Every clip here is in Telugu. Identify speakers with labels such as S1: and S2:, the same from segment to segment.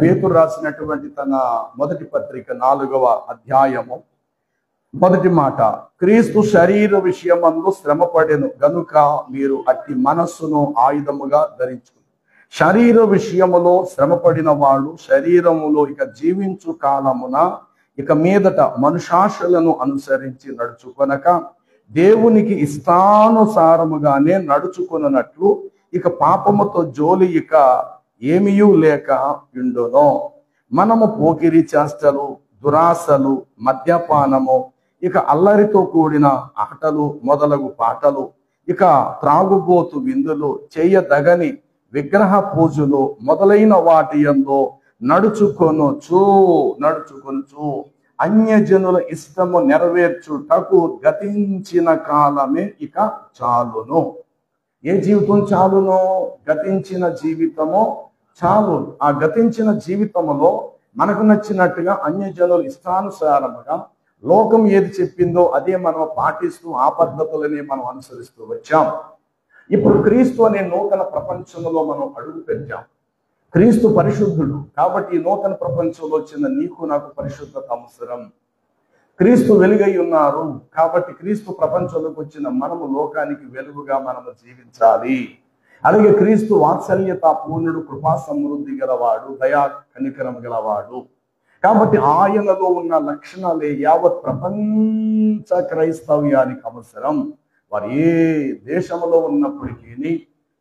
S1: పేతురు రాసినటువంటి తన మొదటి పత్రిక 4వ అధ్యాయము మొదటి మాట, క్రీస్తు శరీర విషయమందు శ్రమపడెను గనుక మీరు అట్టి మనస్సును ఆయుధముగా ధరించుకున్నారు. శరీర విషయములో శ్రమపడిన వాళ్ళు శరీరములో ఇక జీవించు కాలమున ఇక మీదట మనుషాశలను అనుసరించి నడుచుకొనక దేవునికి ఇష్టానుసారముగానే నడుచుకొనున్నట్లు ఇక పాపముతో జోలి ఇక ఏమీయూ లేక ఉండును. మనము పోకిరి చేష్టలు, దురాశలు, మద్యపానము, ఇక అల్లరితో కూడిన ఆటలు మొదలగు పాటలు, ఇక త్రాగుబోతు విందులు, చేయదగని విగ్రహ పూజలు మొదలైన వాటి యందు నడుచుకొనుచు అన్యజనుల ఇష్టము నెరవేర్చుటకు గతించిన కాలమే ఇక చాలును. ఏ జీవితం చాలును? గతించిన జీవితము చాలు. ఆ గతించిన జీవితంలో మనకు నచ్చినట్టుగా అన్యజనుల ఇష్టానుసారముగా లోకం ఏది చెప్పిందో అదే మనం పాటిస్తూ ఆ పద్ధతులని మనం అనుసరిస్తూ వచ్చాం. ఇప్పుడు క్రీస్తు అనే నూతన ప్రపంచంలో మనం అడుగు పెట్టాం. క్రీస్తు పరిశుద్ధుడు కాబట్టి ఈ నూతన ప్రపంచంలో వచ్చిన నీకు నాకు పరిశుద్ధత అవసరం. క్రీస్తు వెలుగై ఉన్నారు కాబట్టి క్రీస్తు ప్రపంచంలోకి వచ్చిన మనము లోకానికి వెలుగుగా మనము జీవించాలి. అలాగే క్రీస్తు వాత్సల్యత పూర్ణుడు, కృపా సమృద్ధి గలవాడు, దయా కనికరం గలవాడు కాబట్టి ఆయనలో ఉన్న లక్షణాలే యావత్ ప్రపంచ క్రైస్తవ్యానికి అవసరం. వారు ఏ దేశంలో ఉన్నప్పటికీ,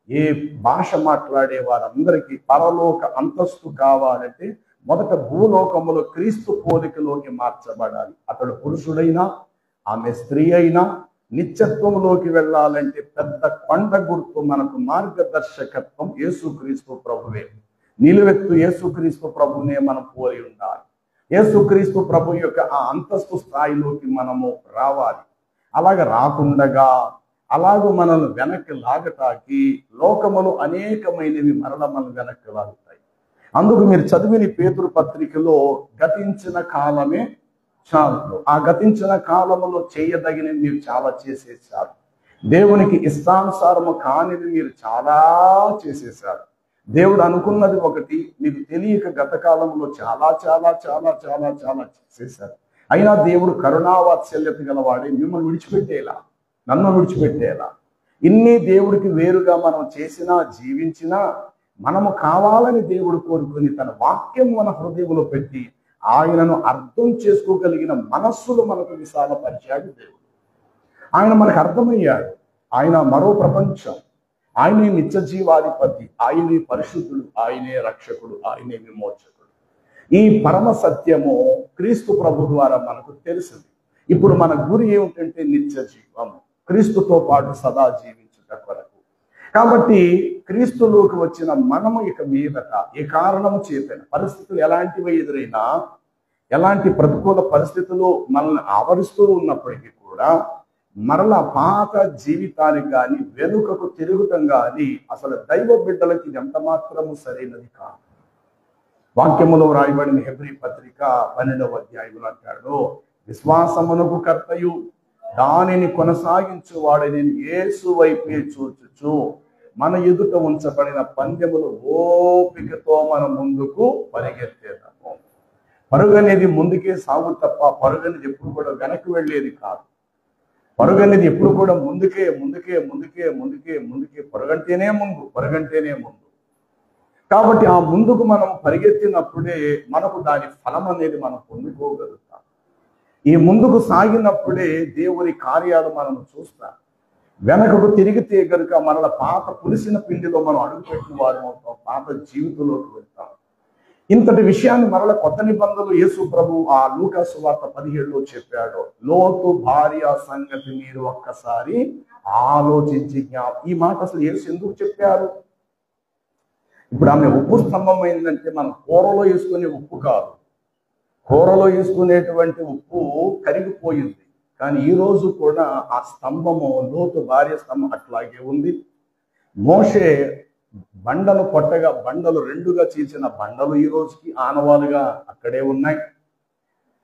S1: ఏ భాష మాట్లాడే వారందరికీ పరలోక అంతస్తు కావాలంటే మొదట భూలోకములో క్రీస్తు పోలికలోకి మార్చబడాలి. అతడు పురుషుడైనా ఆమె స్త్రీ అయినా నిత్యత్వంలోకి వెళ్ళాలంటే పెద్ద కొండ గుర్తు మనకు మార్గదర్శకత్వం యేసుక్రీస్తు ప్రభువే. నిలువెత్తు యేసుక్రీస్తు ప్రభునే మనం పోలి ఉండాలి. యేసుక్రీస్తు ప్రభు యొక్క ఆ అంతస్తు స్థాయిలోకి మనము రావాలి. అలాగ రాకుండగా అలాగూ మనల్ని వెనక్కి లాగటానికి లోకములు అనేకమైనవి మనల్ని వెనక్కి లాగుతాయి. అందుకు మీరు చదివిన పేతురు పత్రికలో గతించిన కాలమే చాలు. ఆ గతించిన కాలంలో చేయదగినవి మీరు చాలా చేసేసారు. దేవునికి ఇష్టానుసారము కానిది మీరు చాలా చేసేసారు. దేవుడు అనుకున్నది ఒకటి, మీకు తెలియక గత కాలంలో చాలా చాలా చాలా చాలా చాలా చేసేసారు. అయినా దేవుడు కరుణావాత్సల్యత గలవాడే మిమ్మల్ని విడిచిపెట్టేలా, నన్ను విడిచిపెట్టేలా. ఇన్ని దేవుడికి వేరుగా మనం చేసినా జీవించినా మనము కావాలని దేవుడు కోరుకుని తన వాక్యం మన హృదయంలో పెట్టి ఆయనను అర్థం చేసుకోగలిగిన మనస్సులు మనకు విశాలపరిచాడు దేవుడు. ఆయన మనకు అర్థమయ్యాడు. ఆయన మరో ప్రపంచం. ఆయనే నిత్య జీవాధిపతి, ఆయనే పరిశుద్ధుడు, ఆయనే రక్షకుడు, ఆయనే విమోచకుడు. ఈ పరమ సత్యము క్రీస్తు ప్రభు ద్వారా మనకు తెలిసింది. ఇప్పుడు మన గురి ఏమిటంటే నిత్య జీవం, క్రీస్తుతో పాటు సదా జీవించుట కొరకు. కాబట్టి క్రీస్తులోకి వచ్చిన మనము ఇక మీదట ఏ కారణము చేతైన పరిస్థితులు ఎలాంటివి ఎదురైనా, ఎలాంటి ప్రతికూల పరిస్థితులు మనల్ని ఆవరిస్తూ ఉన్నప్పటికీ కూడా మరలా పాత జీవితానికి కానీ వెనుకకు తిరుగుతం కానీ అసలు దైవ బిడ్డలకి ఇది ఎంత మాత్రము సరైనది కాదు. వాక్యములో రాయబడిన హెబ్రీ పత్రిక 12వ అధ్యాయంలో అంటాడు, విశ్వాసమునకు కర్తయు దానిని కొనసాగించు వాడని యేసు వైపే చూచుచు మన ఎదుట ఉంచబడిన పందెములు ఓపికతో మనం ముందుకు పరిగెత్తేదాము. పరుగు అనేది ముందుకే సాగు తప్ప పరుగు అనేది ఎప్పుడు కూడా వెనక్కి వెళ్ళేది కాదు. పరుగు అనేది ఎప్పుడు కూడా ముందుకే ముందుకే ముందుకే ముందుకే ముందుకే పరుగంటేనే ముందు, పరుగంటేనే ముందు. కాబట్టి ఆ ముందుకు మనం పరిగెత్తినప్పుడే మనకు దాని ఫలం అనేది మనం పొందుకోగలుగుతాం. ఈ ముందుకు సాగినప్పుడే దేవుని కార్యాలు మనం చూస్తాం. వెనకకు తిరిగితే కనుక మనల పాత పులిసిన పిండిలో మనం అడుగుపెట్టిన వారు అవుతాం, పాత జీవితంలోకి వెళ్తాం. ఇంతటి విషయాన్ని మరల కొత్త నిబంధనలు యేసు ప్రభు ఆ లూకా సువార్త 17లో చెప్పాడు. లోతు భార్య సంగతి మీరు ఒక్కసారి ఆలోచించి ఈ మాట అసలు యేసు ఎందుకు చెప్పారు? ఇప్పుడు ఆమె ఉప్పు స్తంభం అయిందంటే మనం కూరలో వేసుకునే ఉప్పు కాదు. కూరలో వేసుకునేటువంటి ఉప్పు కరిగిపోయింది. కానీ ఈ రోజు కూడా ఆ స్తంభము, లోతు భార్య స్తంభం అట్లాగే ఉంది. మోషే బండలు కొట్టగా బండలు రెండుగా చీల్చిన బండలు ఈ రోజుకి ఆనవాలుగా అక్కడే ఉన్నాయి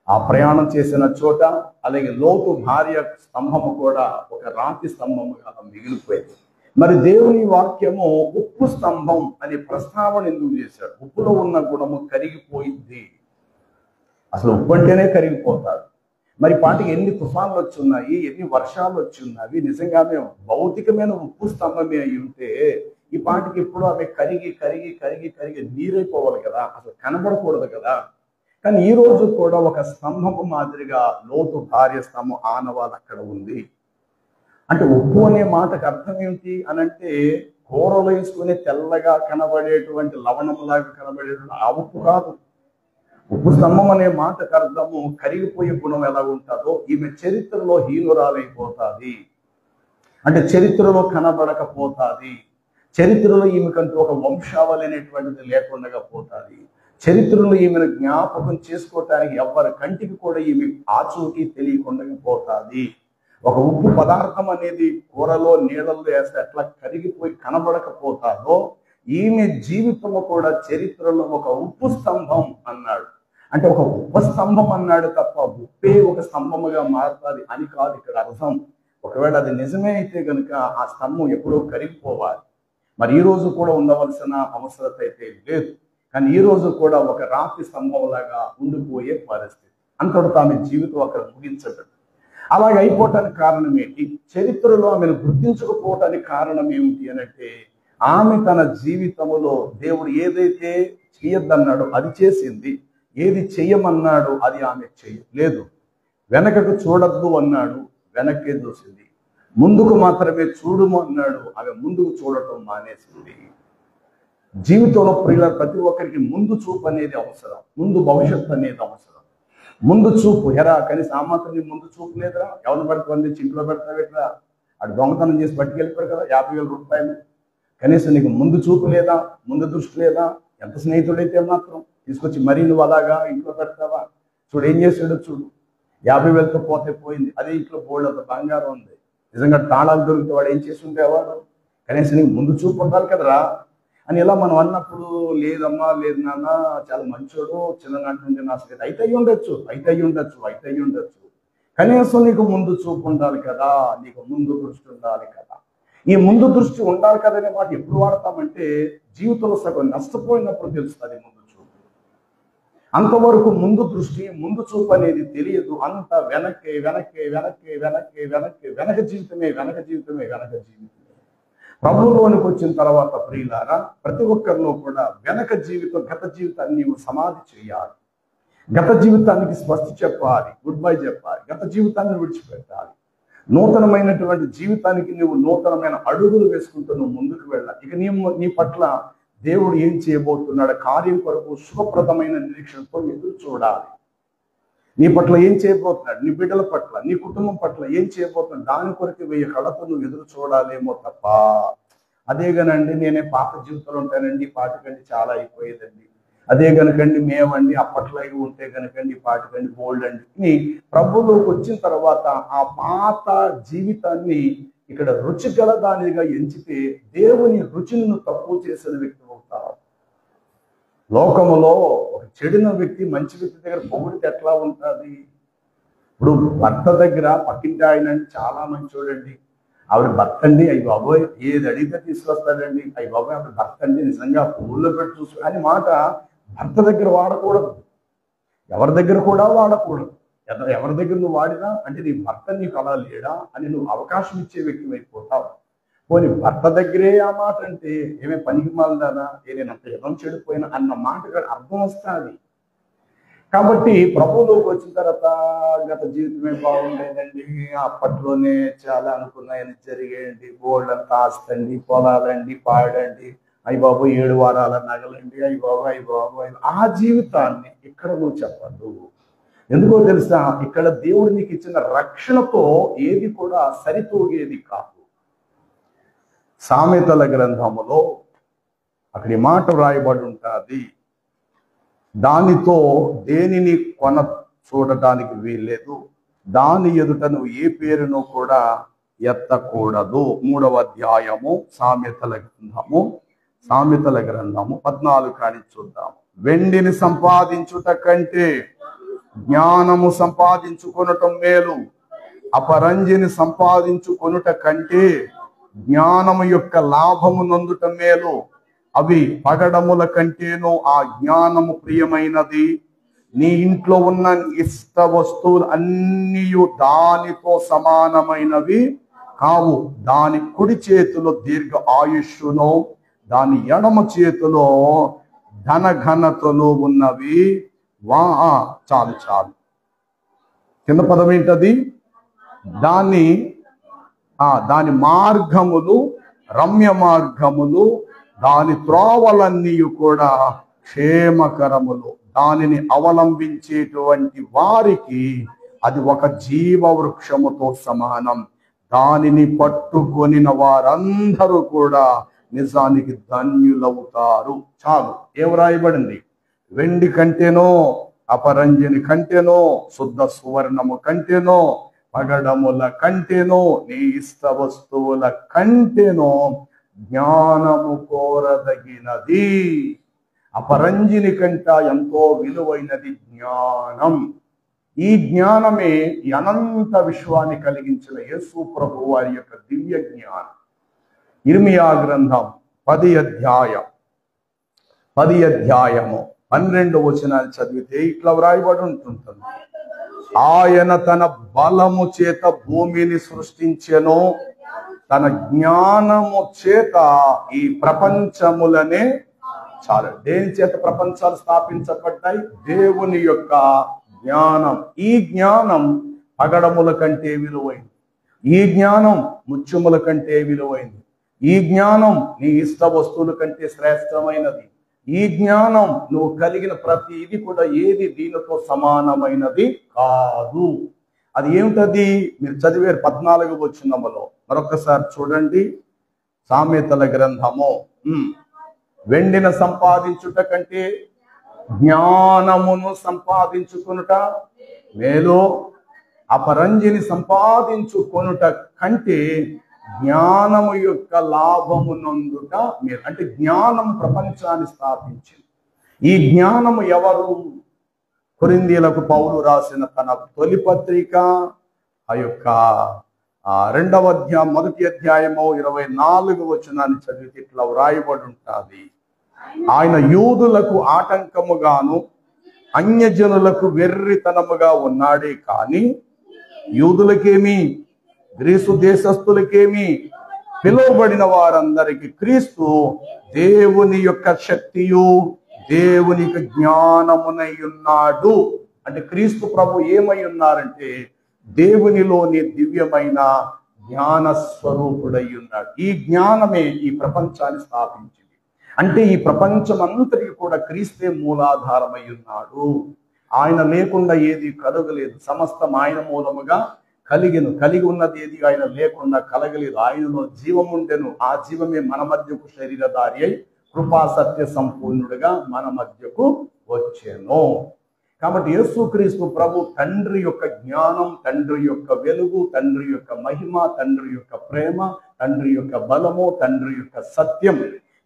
S1: ఆ ప్రయాణం చేసిన చోట. అలాగే లోతు భార్య స్తంభము కూడా ఒక రాతి స్తంభముగా మిగిలిపోయింది. మరి దేవుని వాక్యము ఉప్పు స్తంభం అనే ప్రస్తావన ఎందుకు చేశాడు? ఉప్పులో ఉన్న గుణము కరిగిపోయింది. అసలు ఉప్పు అంటేనే కరిగిపోతారు. మరి పాటికి ఎన్ని తుఫాన్లు వచ్చి ఉన్నాయి, ఎన్ని వర్షాలు వచ్చి ఉన్నవి, నిజంగానే భౌతికమైన ఉప్పు స్తంభమే అయి ఉంటే ఈ పాటికి ఎప్పుడు ఆమె కరిగి కరిగి కరిగి కరిగి నీరైపోవాలి కదా, అసలు కనబడకూడదు కదా. కానీ ఈ రోజు కూడా ఒక స్తంభము మాదిరిగా లోతు భార్య స్తంభం ఆనవాలు అక్కడ ఉంది. అంటే ఉప్పు అనే మాటకు అర్థం ఏమిటి అని అంటే, కూరలు వేసుకుని తెల్లగా కనబడేటువంటి లవణంలాగా కనబడేటువంటి ఆ ఉప్పు కాదు. ఉప్పు స్తంభం అనే మాటకు అర్థము కరిగిపోయే గుణం ఎలా ఉంటుందో ఈమె చరిత్రలో హీనురాలైపోతుంది. అంటే చరిత్రలో కనబడకపోతుంది. చరిత్రలో ఈమెకంటూ ఒక వంశావళి అనేటువంటిది లేకుండా పోతుంది. చరిత్రలో ఈమెను జ్ఞాపకం చేసుకోవటానికి ఎవరి కంటికి కూడా ఈమె ఆచూకీ తెలియకుండా పోతుంది. ఒక ఉప్పు పదార్థం అనేది కూరలో నీళ్ళల్లో వేస్తే ఎట్లా కరిగిపోయి కనబడకపోతాదో ఈమె జీవితము కూడా చరిత్రలో ఒక ఉప్పు స్తంభం అన్నాడు. అంటే ఒక ఉప్పు స్తంభం అన్నాడు తప్ప ఉప్పే ఒక స్తంభముగా మారుతుంది అని కాదు ఇక్కడ అర్థం. ఒకవేళ అది నిజమే అయితే కనుక ఆ స్తంభం ఎప్పుడో కరిగిపోవాలి. మరి ఈ రోజు కూడా ఉండవలసిన అవసరం అయితే లేదు. కానీ ఈ రోజు కూడా ఒక రాతి స్తంభంలాగా ఉండిపోయే పరిస్థితి. అంతటితో ఆమె జీవితం అక్కడ ముగించబడి అలాగే అయిపోవటానికి కారణం ఏంటి? చరిత్రలో ఆమెను గుర్తించకపోవటానికి కారణం ఏమిటి అనంటే, ఆమె తన జీవితంలో దేవుడు ఏదైతే చేయొద్దన్నాడో అది చేసింది, ఏది చెయ్యమన్నాడో అది ఆమె చేయలేదు. వెనకకు చూడద్దు అన్నాడు, వెనక్కే చూసింది. ముందుకు మాత్రమే చూడుము అన్నాడు, ఆమె ముందుకు చూడటం మానేసింది. జీవితంలో ప్రియుల ప్రతి ఒక్కరికి ముందు చూపు అనేది అవసరం, ముందు భవిష్యత్తు అనేది అవసరం. ముందు చూపు ఎరా కనీసం ఆ మాత్రం నీ ముందు చూపు లేదురా, ఎవరిని పడుతుంది ఇంట్లో పెడతావు ఎట్లా, అటు దొంగతనం చేసి పట్టుకెళ్ళిపోయారు కదా 50,000 రూపాయలు. కనీసం నీకు ముందు చూపు లేదా, ముందు దృష్టి లేదా? ఎంత స్నేహితుడైతే మాత్రం తీసుకొచ్చి మరీ నువ్వు అలాగా ఇంట్లో పెడతావా? చూడు ఏం చేసాడో చూడు, 50,000తో పోతే పోయింది. అదే ఇంట్లో బోల్డ్ అంత బంగారం ఉంది. నిజంగా తాళాలు దొరికితే వాడు ఏం చేసి ఉండేవాడు? కనీసం నీకు ముందు చూపు ఉండాలి కదరా అని ఇలా మనం అన్నప్పుడు, లేదమ్మా లేదు నాన్న చాలా మంచోడు, చిన్ననాటి నుండి నా స్నేహితుడు అయితే అయ్యి ఉండొచ్చు. కనీసం నీకు ముందు చూపు ఉండాలి కదా, నీకు ముందు దృష్టి ఉండాలి కదా. ఈ ముందు దృష్టి ఉండాలి కదా అనే మాట ఎప్పుడు వాడతామంటే, జీవితంలో సగం నష్టపోయినప్పుడు తెలుస్తుంది ముందు చూపు. అంతవరకు ముందు దృష్టి ముందు చూపు అనేది తెలియదు. అంత వెనక జీవితమే. ప్రభువులోనికి వచ్చిన తర్వాత ప్రియులారా, ప్రతి ఒక్కరిలో కూడా వెనక జీవితం, గత జీవితాన్ని నీవు సమాధి చేయాలి. గత జీవితానికి స్వస్తి చెప్పాలి, గుడ్ బై చెప్పాలి. గత జీవితాన్ని విడిచిపెట్టాలి. నూతనమైనటువంటి జీవితానికి నువ్వు నూతనమైన అడుగులు వేసుకుంటూ నువ్వు ముందుకు వెళ్ళాలి. ఇక నీ పట్ల దేవుడు ఏం చేయబోతున్నాడు కార్యం కొరకు శుభప్రదమైన నిరీక్షణతో ఎదురు చూడాలి. నీ పట్ల ఏం చేయబోతున్నాడు, నీ బిడ్డల పట్ల, నీ కుటుంబం పట్ల ఏం చేయబోతున్నాడు, దాని కొరకు 1000 కళ్ళతో నువ్వు ఎదురు చూడాలేమో తప్ప, అదే గనండి నేనే పాత జీవితంలో ఉంటానండి, పాటికండి చాలా అయిపోయేదండి, అదే కనుకండి మేమండి అప్పట్లో ఉంటే కనుకండి పాటికండి బోల్డ్ అండి నీ ప్రభువులోకి వచ్చిన తర్వాత ఆ పాత జీవితాన్ని ఇక్కడ రుచి గల దానిగా ఎంచితే దేవుని రుచిని తక్కువ చేసిన వ్యక్తి అవుతావు. లోకములో ఒక చెడిన వ్యక్తి మంచి వ్యక్తి దగ్గర పొగిడితే ఎట్లా ఉంటుంది? ఇప్పుడు భర్త దగ్గర పక్కింటి ఆయన చాలా మంచోడండి, ఆవిడ భర్త అండి అయ్యి బాబోయ్ ఏది అడిగితే తీసుకొస్తాడండి, అయ్యి బాబోయ్ ఆవిడ భర్త అండి నిజంగా పువ్వుల్లో పెట్టి చూసు అని మాట భర్త దగ్గర వాడకూడదు, ఎవరి దగ్గర కూడా వాడకూడదు. ఎవరి దగ్గర నువ్వు వాడినా అంటే నీ భర్త నీకు అలా లేడా అని నువ్వు అవకాశం ఇచ్చే వ్యక్తి అయిపోతావు. పోనీ భర్త దగ్గరే ఆ మాట అంటే ఏమే పనికి మాలదానా, నేను అంత ఎదం చెడిపోయినా అన్న మాట అర్థం వస్తుంది. కాబట్టి ప్రభువులోకి వచ్చిన తర్వాత గత జీవితమే బాగుండేదండి, అప్పట్లోనే చాలా అనుకున్నాయని జరిగేయండి, బోల్డ్ అంతా ఆస్తండి, పొలాలండి, పాడండి, అయ్యి బాబు 7 వారాల నగలండి, అయ్యి బాబు ఆ జీవితాన్ని ఇక్కడ నువ్వు చెప్పద్దు. ఎందుకో తెలుసా, ఇక్కడ దేవుడు నీకు ఇచ్చిన రక్షణతో ఏది కూడా సరితూగేది కాదు. సామెతల గ్రంథములో అక్కడి మాట వ్రాయబడి ఉంటుంది, దానితో దేనిని కొన చూడటానికి వీల్లేదు, దాని ఎదుట నువ్వు ఏ పేరును కూడా ఎత్తకూడదు. 3వ అధ్యాయము సామెతల గ్రంథము 14 కాని చూద్దాం. వెండిని సంపాదించుట కంటే జ్ఞానము సంపాదించుకొనటం మేలు, అపరంజిని సంపాదించుకొనుట కంటే జ్ఞానము యొక్క లాభము నొందుట మేలు, అవి పగడముల కంటేనో ఆ జ్ఞానము ప్రియమైనది. నీ ఇంట్లో ఉన్న ఇష్ట వస్తువులు అన్నీ దానితో సమానమైనవి కావు. దాని కుడి చేతిలో దీర్ఘ ఆయుష్ను, దాని ఎడమ చేతిలో ధనఘనతలు ఉన్నవి. చాలు చాలు. కింద పదం ఏంటది? దాని మార్గములు రమ్య మార్గములు, దాని త్రోవలన్నీ కూడా క్షేమకరములు. దానిని అవలంబించేటువంటి వారికి అది ఒక జీవ వృక్షముతో సమానం. దానిని పట్టుకొనిన వారందరూ కూడా నిజానికి ధన్యులవుతారు. చాలు. ఏం రాయబడింది? వెండి కంటేనో, అపరంజని కంటేనో, శుద్ధ సువర్ణము కంటేనో, పగడముల కంటేనో, నీ ఇష్ట వస్తువుల కంటేనో జ్ఞానము కోరదగినది. అపరంజిని కంట ఎంతో విలువైనది జ్ఞానం. ఈ జ్ఞానమే ఈ అనంత విశ్వాన్ని కలిగించిన యేసు ప్రభు వారి యొక్క దివ్య జ్ఞానం. ఇర్మియా గ్రంథం 10 అధ్యాయము 12 వచనాలు చదివితే ఇట్లా వ్రాయబడి ఉంటుంది. ఆయన తన బలము చేత భూమిని సృష్టించెను, తన జ్ఞానము చేత ఈ ప్రపంచములనే. చాలు. దేని చేత ప్రపంచాలు స్థాపించబడ్డాయి? దేవుని యొక్క జ్ఞానం. ఈ జ్ఞానం పగడముల కంటే విలువైంది. ఈ జ్ఞానం ముత్యముల కంటే విలువైంది. ఈ జ్ఞానం నీ ఇష్ట వస్తువుల కంటే శ్రేష్టమైనది. ఈ జ్ఞానం నువ్వు కలిగిన ప్రతి ఇది కూడా ఏది దీనితో సమానమైనది కాదు. అది ఏమిటది? మీరు చదివారు 14వ వచనములో. మరొకసారి చూడండి. సామెతల గ్రంథము. వెండిని సంపాదించుట కంటే జ్ఞానమును సంపాదించుకొనుట మేలు, అపరంజిని సంపాదించుకొనుట కంటే జ్ఞానము యొక్క లాభము నొందుట మేలు. అంటే జ్ఞానం ప్రపంచాన్ని స్థాపించింది. ఈ జ్ఞానము ఎవరు? కొరింథీయులకు పౌలు రాసిన తన తొలి పత్రిక ఆ యొక్క 2వ అధ్యాయం 1వ అధ్యాయము 24వ వచనాన్ని చదివితే ఇట్లా వ్రాయబడి ఉంటుంది. ఆయన యూదులకు ఆటంకముగాను అన్యజనులకు వెర్రితనముగా ఉన్నాడే కానీ యూదులకేమి గ్రీసు దేశస్థులకేమి పిలువబడిన వారందరికీ క్రీస్తు దేవుని యొక్క శక్తియు దేవుని యొక్క జ్ఞానమునై ఉన్నాడు. అంటే క్రీస్తు ప్రభు ఏమై ఉన్నారంటే దేవునిలోని దివ్యమైన జ్ఞాన స్వరూపుడై ఉన్నాడు. ఈ జ్ఞానమే ఈ ప్రపంచాన్ని స్థాపించింది. అంటే ఈ ప్రపంచం అంతటికి కూడా క్రీస్తే మూలాధారమై ఉన్నాడు. ఆయన లేకుండా ఏది కలగలేదు. సమస్తం ఆయన మూలముగా కలిగి ఉన్నది ఏది ఆయన లేకుండా కలగలేదు. ఆయనలో జీవం ఉండెను, ఆ జీవమే మన మధ్యకు శరీరధారి అయి కృపా సత్య సంపూర్ణుడిగా మన మధ్యకు వచ్చెను. కాబట్టి యేసుక్రీస్తు ప్రభు తండ్రి యొక్క జ్ఞానం, తండ్రి యొక్క వెలుగు, తండ్రి యొక్క మహిమ, తండ్రి యొక్క ప్రేమ, తండ్రి యొక్క బలము, తండ్రి యొక్క సత్యం,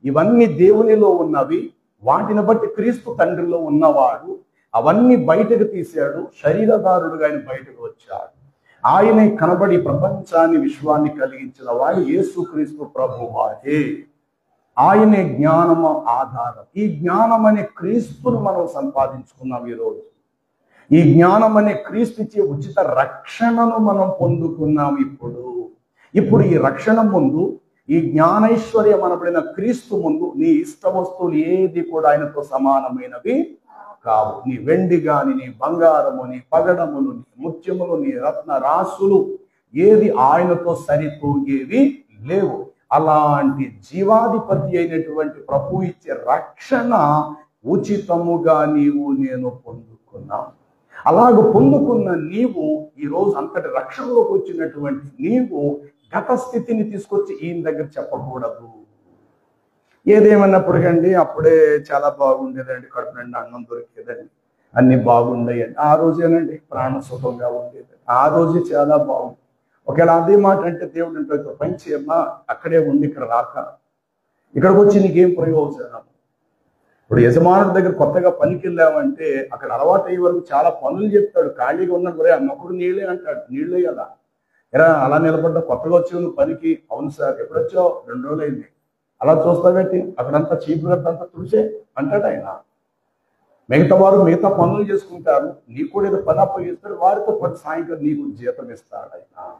S1: ఇవన్నీ దేవునిలో ఉన్నవి. వాటిని బట్టి క్రీస్తు తండ్రిలో ఉన్నవాడు. అవన్నీ బయటకు తీశాడు. శరీరధారుడుగా ఆయన బయటకు వచ్చాడు. ఆయనే కనబడి ప్రపంచాన్ని విశ్వాన్ని కలిగించిన వాడు యేసుక్రీస్తు ప్రభువాడే. ఆయనే జ్ఞానము ఆధారం. ఈ జ్ఞానం అనే క్రీస్తును మనం సంపాదించుకున్నాం. ఈరోజు ఈ జ్ఞానం అనే క్రీస్తు ఇచ్చే ఉచిత రక్షణను మనం పొందుకున్నాం. ఇప్పుడు ఈ రక్షణ ముందు, ఈ జ్ఞానైశ్వర్యం అనబడిన క్రీస్తు ముందు నీ ఇష్ట వస్తువులు ఏది కూడా ఆయనతో సమానమైనవి కావు. నీ వెండి గాని, నీ బంగారము, నీ పగడములు, నీ ముత్యములు, నీ రత్న రాసులు ఏది ఆయనతో సరితూగేవి లేవు. అలాంటి జీవాధిపతి అయినటువంటి ప్రభు ఇచ్చే రక్షణ ఉచితముగా నేను పొందుకున్నాం. అలాగ పొందుకున్న నీవు ఈరోజు అంతటి రక్షణలోకి వచ్చినటువంటి నీవు గత స్థితిని తీసుకొచ్చి ఈయన దగ్గర చెప్పకూడదు. ఏదేమన్నప్పటికండి అప్పుడే చాలా బాగుండేదండి, కడుపు నిండా అన్నం దొరికేదండి, అన్ని బాగుండేయండి. ఆ రోజేనండి ప్రాణ సుఖంగా ఉండేది. ఆ రోజే చాలా బాగుంది. ఒకవేళ అదే మాట అంటే దేవుడు అంటే ప్రపంచమ్మా అక్కడే ఉంది, ఇక్కడ రాక ఇక్కడికి వచ్చి నీకేం ప్రయోజనం? ఇప్పుడు యజమానుడి దగ్గర కొత్తగా పనికి వెళ్ళామంటే అక్కడ అలవాటు అయ్యే వరకు చాలా పనులు చెప్తాడు. ఖాళీగా ఉన్నప్పుడు అమ్మకుడు నీళ్ళే అంటాడు. నీళ్ళే కదా. ఎరా అలా నిలబడ్డ కొత్తగా వచ్చావు నువ్వు పనికి? అవును సార్. ఎప్పుడొచ్చావు? 2 రోజులు అయింది. అలా చూస్తావేంటి? అక్కడంతా చీపు గడ్డంతా తుడిచే అంటాడు ఆయన. మిగతా వారు మిగతా పనులు చేసుకుంటారు, నీకు కూడా ఏదో పని అప్పగిస్తాడు, వారితో పాటు సాయంకాలం నీకు జీతం ఇస్తాడు ఆయన.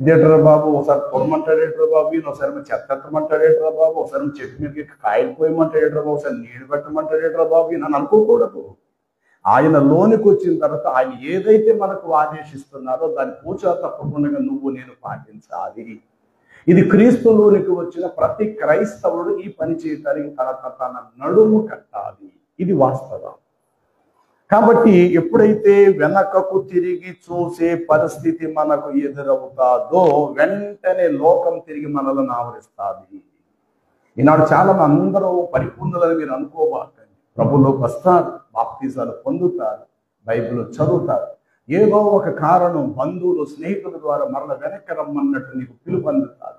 S1: ఇదేట్రా బాబు, ఒకసారి పొరమంటాడేట్రా బాబు, ఒకసారి చెత్త ఎత్తమంటాడేట్రా బాబు, ఒకసారి చెట్టు మీదకి కాయలు పోయమంటాడేట్రా బాబు, ఒకసారి నీళ్లు పెట్టమంటాడేట్రా బాబు, నన్ను అనుకోకూడదు. ఆయన లోనికి వచ్చిన తర్వాత ఆయన ఏదైతే మనకు ఆదేశిస్తున్నారో దాన్ని పూచా తప్పకుండా నువ్వు నేను పాటించాలి. ఇది క్రీస్తులోనికి వచ్చిన ప్రతి క్రైస్తవుడు ఈ పని చేయటానికి తన నడుము కట్టాలి. ఇది వాస్తవం. కాబట్టి ఎప్పుడైతే వెనకకు తిరిగి చూసే పరిస్థితి మనకు ఎదురవుతాదో వెంటనే లోకం తిరిగి మనలను ఆవరిస్తుంది. ఈనాడు చాలా అందరూ పరిపూర్ణులని మీరు అనుకోబాకండి. ప్రభులోకి వస్తారు, బాప్తిజాలు పొందుతారు, బైబిల్ చదువుతారు. ఏదో ఒక కారణం బంధువులు స్నేహితుల ద్వారా మరల వెనక్కి రమ్మన్నట్టు నీకు పిలుపు అందుతారు.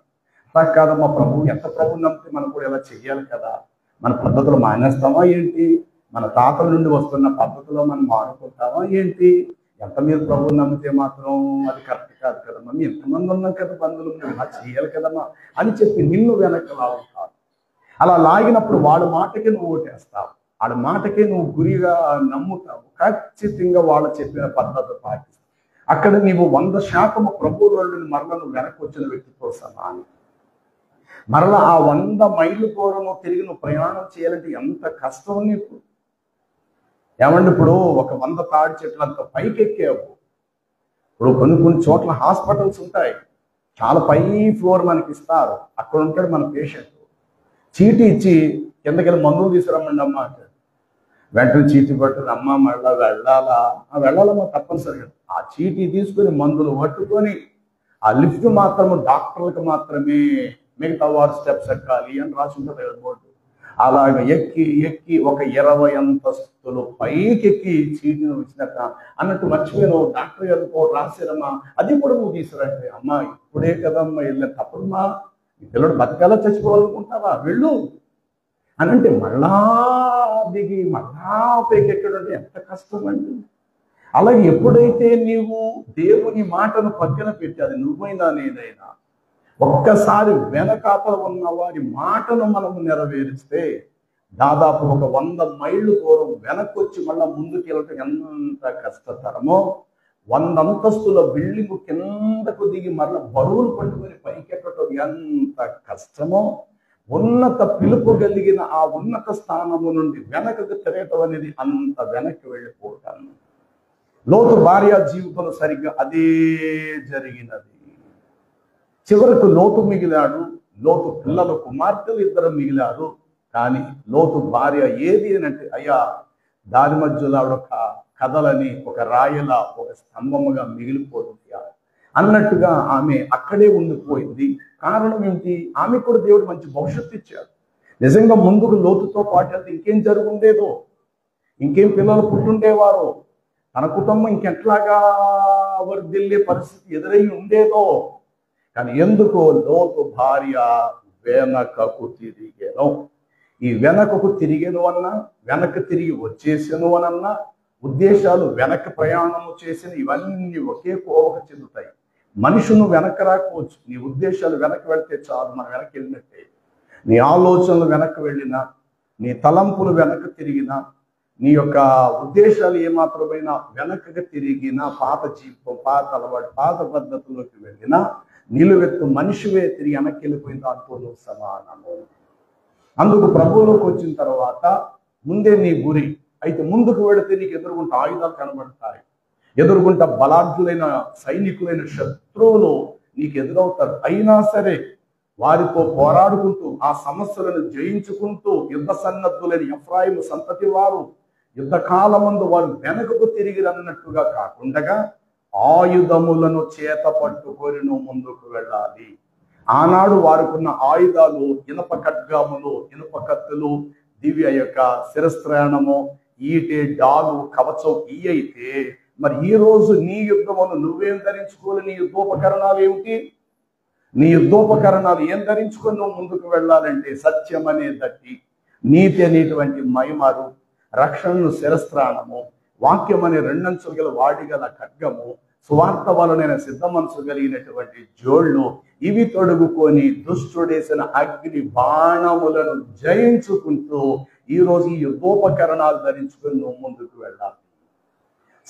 S1: అలా కాదమ్మా, ప్రభు ఎంత ప్రభు నమ్మితే మనం కూడా ఇలా చెయ్యాలి కదా, మన పద్ధతులు మానేస్తామా ఏంటి, మన తాతల నుండి వస్తున్న పద్ధతిలో మనం మానుకుంటామా ఏంటి, ఎంత మీరు ప్రభువు నమ్మితే మాత్రం అది కరెక్ట్ కాదు కదమ్మా, మీ ఎంతమంది ఉన్నాం కదా బంధువులు, నువ్వు ఇలా చెయ్యాలి కదమ్మా అని చెప్పి నిన్ను వెనక్కి లాగుతావు. అలా లాగినప్పుడు వాడి మాటకే నువ్వు ఓటేస్తావు, వాడి మాటకే నువ్వు గురిగా నమ్ముతావు. ఖచ్చితంగా వాళ్ళు చెప్పిన పద్ధతి పాటిస్తావు. అక్కడ నీవు 100% ప్రభువు వాళ్ళని మరల నువ్వు వెనక్కి వచ్చిన వ్యక్తితో సమానం. మరలా ఆ 100 మైళ్ళు దూరం తిరిగి నువ్వు ప్రయాణం చేయాలంటే ఎంత కష్టం నీకు. ఏమంటే ఇప్పుడు ఒక 100 తాడి చెట్లు అంత పైకి ఎక్కావు. ఇప్పుడు కొన్ని చోట్ల హాస్పిటల్స్ ఉంటాయి, చాలా పై ఫ్లోర్ మనకి ఇస్తారు, అక్కడ ఉంటాడు మన పేషెంట్. చీటీ ఇచ్చి కిందకెళ్ళి మందులు తీసుకురమ్మండి అమ్మ అంటాడు. వెంటనే చీటీ పట్టుకుని అమ్మ మళ్ళా వెళ్ళాలమ్మా తప్పనిసరిగా. ఆ చీటీ తీసుకుని మందులు పట్టుకొని ఆ లిఫ్ట్ మాత్రము డాక్టర్లకు మాత్రమే, మిగతా వారు స్టెప్స్ ఎక్కాలి అని రాసి ఉంటుంది బోర్డు. అలాగ ఎక్కి ఒక 20 అంతస్తులు పైకెక్కి చీటీని వచ్చినాక అన్నట్టు మర్చిపోయాను డాక్టర్ గారు రాశారమ్మా, అది కూడా నువ్వు తీసుకురంటే. అమ్మా ఇప్పుడే కదమ్మా వెళ్ళిన, తప్పమ్మా, ఈ పిల్లడు బతకాలా చచ్చిపోవాలనుకుంటావా, వెళ్ళు అని అంటే మళ్ళా దిగి మళ్ళా పైకి ఎక్కడం అంటే ఎంత కష్టం అండి. అలాగే ఎప్పుడైతే నీవు దేవుని మాటను పక్కన పెట్టి, అది నువ్వైనా నేనైనా ఒక్కసారి వెనకాతల ఉన్న వారి మాటను మనము నెరవేరిస్తే దాదాపు ఒక 100 మైళ్ళు దూరం వెనక్కి వచ్చి మళ్ళీ ముందుకు వెళ్ళటం ఎంత కష్టతరమో, 100 అంతస్తుల బిల్డింగ్ కిందకు దిగి మరల బరువులు పట్టుకొని పైకెక్కటం ఎంత కష్టమో, ఉన్నత పిలుపు కలిగిన ఆ ఉన్నత స్థానము నుండి వెనకకు తిరగటం అనేది అంత వెనక్కి వెళ్ళిపోతాను. లోతు భార్య జీవితంలో సరిగ్గా అదే జరిగినది. చివరకు లోతు మిగిలాడు, లోతు పిల్లలు కుమార్తెలు 2 మిగిలారు. కానీ లోతు భార్య ఏది అంటే, అయ్యా దారి మధ్యలో ఒక కథలని, ఒక రాయలా, ఒక స్తంభముగా మిగిలిపోతుంది అన్నట్టుగా ఆమె అక్కడే ఉండిపోయింది. కారణం ఏమిటి? ఆమె కూడా దేవుడు మంచి భవిష్యత్తు ఇచ్చాడు. నిజంగా ముందుకు లోతుతో పాటు వెళ్తే ఇంకేం జరుగుండేదో, ఇంకేం పిల్లలు పుట్టుండేవారో, తన కుటుంబం ఇంకెట్లాగా వర్ధిల్లే పరిస్థితి ఎదురై ఉండేదో. కానీ ఎందుకో లోతు భార్య వెనకకు తిరిగేను. ఈ వెనకకు తిరిగేను అన్నా, వెనక్కి తిరిగి వచ్చేసాను అనన్నా, ఉద్దేశాలు వెనక్కి ప్రయాణము చేసిన ఇవన్నీ ఒకే కోవకు చెందుతాయి. మనుషును వెనక్కి రాకపోవచ్చు, నీ ఉద్దేశాలు వెనక్కి వెళ్తే చాలు, మనం వెనక్కి వెళ్ళినట్టే. నీ ఆలోచనలు వెనక్కి వెళ్ళినా, నీ తలంపులు వెనక్కి తిరిగినా, నీ యొక్క ఉద్దేశాలు ఏమాత్రమైనా వెనక్కి తిరిగినా, పాత జీవితం, పాత అలవాటు, పాత పద్ధతుల్లోకి వెళ్ళినా, నిలువెత్తు మనిషివే తిరిగి వెనక్కి వెళ్ళిపోయిన దాంతో సమానము. అందుకు ప్రభువులోకి వచ్చిన తర్వాత ముందే నీ గురి. అయితే ముందుకు వెళితే నీకు ఎదురుగుంట ఆయుధాలు కనబడతాయి, ఎదురుగుంట బలాఢ్యులైన సైనికులైన శత్రువులు నీకు ఎదురవుతారు. అయినా సరే వారితో పోరాడుకుంటూ ఆ సమస్యలను జయించుకుంటూ యుద్ధ సన్నద్ధులైన ఎఫ్రాయిము సంతతి వారు యుద్ధకాలమందు వారు వెనకకు తిరిగి రన్నట్టుగా కాకుండా ఆయుధములను చేత పట్టుకొని నువ్వు ముందుకు వెళ్ళాలి. ఆనాడు వారికున్న ఆయుధాలు ఇనుప ఖడ్గములు, ఇనుప కత్తులు, దివ్య యొక్క శిరస్త్రాణము, ఈటే, డాలు, కవచం ఈ అయితే, మరి ఈ రోజు నీ యుద్ధమును నువ్వేం ధరించుకోవాలి? నీ యుద్ధోపకరణాలు ఏమిటి? నీ యుద్ధోపకరణాలు ఏం ధరించుకొని నువ్వు ముందుకు వెళ్ళాలంటే సత్యం అనే దట్టి, నీతి అనేటువంటి మైమారు, రక్షణను శిరస్త్రాణము, వాక్యం అనే 2 అంచులు గల వాడిగల ఖడ్గము, స్వార్థ వలన సిద్ధ మనసు కలిగినటువంటి జోళ్ళు ఇవి తొడుగుకొని దుష్టుడేసిన అగ్ని బాణములను జయించుకుంటూ ఈరోజు ఈ యుద్ధోపకరణాలు ధరించుకొని నువ్వు ముందుకు వెళ్ళాలి.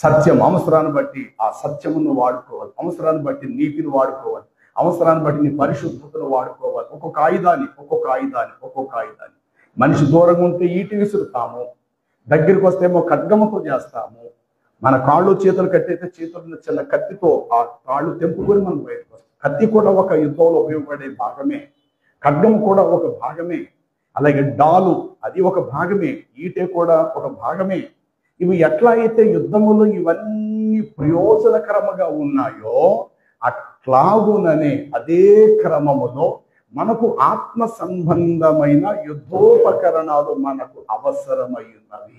S1: సత్యం అవసరాన్ని బట్టి ఆ సత్యమును వాడుకోవాలి, అవసరాన్ని బట్టి నీతిని వాడుకోవాలి, అవసరాన్ని బట్టి నీ పరిశుద్ధతను వాడుకోవాలి. ఒక్కొక్క ఆయుధాన్ని మనిషి దూరంగా ఉంటే ఈటి విసురుతాము, దగ్గరికి వస్తేమో ఖడ్గముతో చేస్తాము. మన కాళ్ళు చేతులు కట్టయితే చేతులు చిన్న కత్తితో ఆ కాళ్ళు తెంపుకొని మనం బయటకు వస్తాం. కత్తి కూడా ఒక యుద్ధంలో ఉపయోగపడే భాగమే, ఖడ్గం కూడా ఒక భాగమే, అలాగే డాలు అది ఒక భాగమే, ఈటే కూడా ఒక భాగమే. ఇవి ఎట్లా అయితే యుద్ధములో ఇవన్నీ ప్రయోజనకరముగా ఉన్నాయో అట్లాగుననే అదే క్రమములో మనకు ఆత్మ సంబంధమైన యుద్ధోపకరణాలు మనకు అవసరమై ఉన్నవి.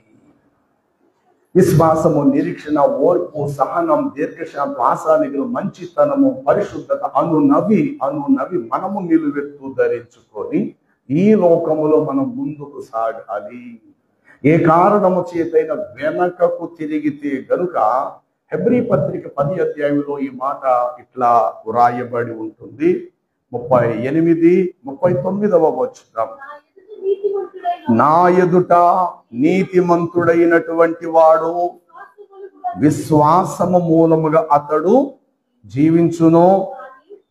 S1: విశ్వాసము, నిరీక్షణ, ఓర్పు, సహనం, దీర్ఘశాంతం, ఆశానికులు, మంచితనము, పరిశుద్ధత అనునవి మనము నిలువెత్తు ధరించుకొని ఈ లోకములో మనం ముందుకు సాగాలి. ఏ కారణము చేతైనా వెనకకు తిరిగితే గనుక హెబ్రీ పత్రిక 10వ అధ్యాయంలో ఈ మాట ఇట్లా వ్రాయబడి ఉంటుంది. 38, 39వ వచనం. నా ఎదుట నీతిమంతుడైనటువంటి వాడు విశ్వాసము మూలముగా అతడు జీవించును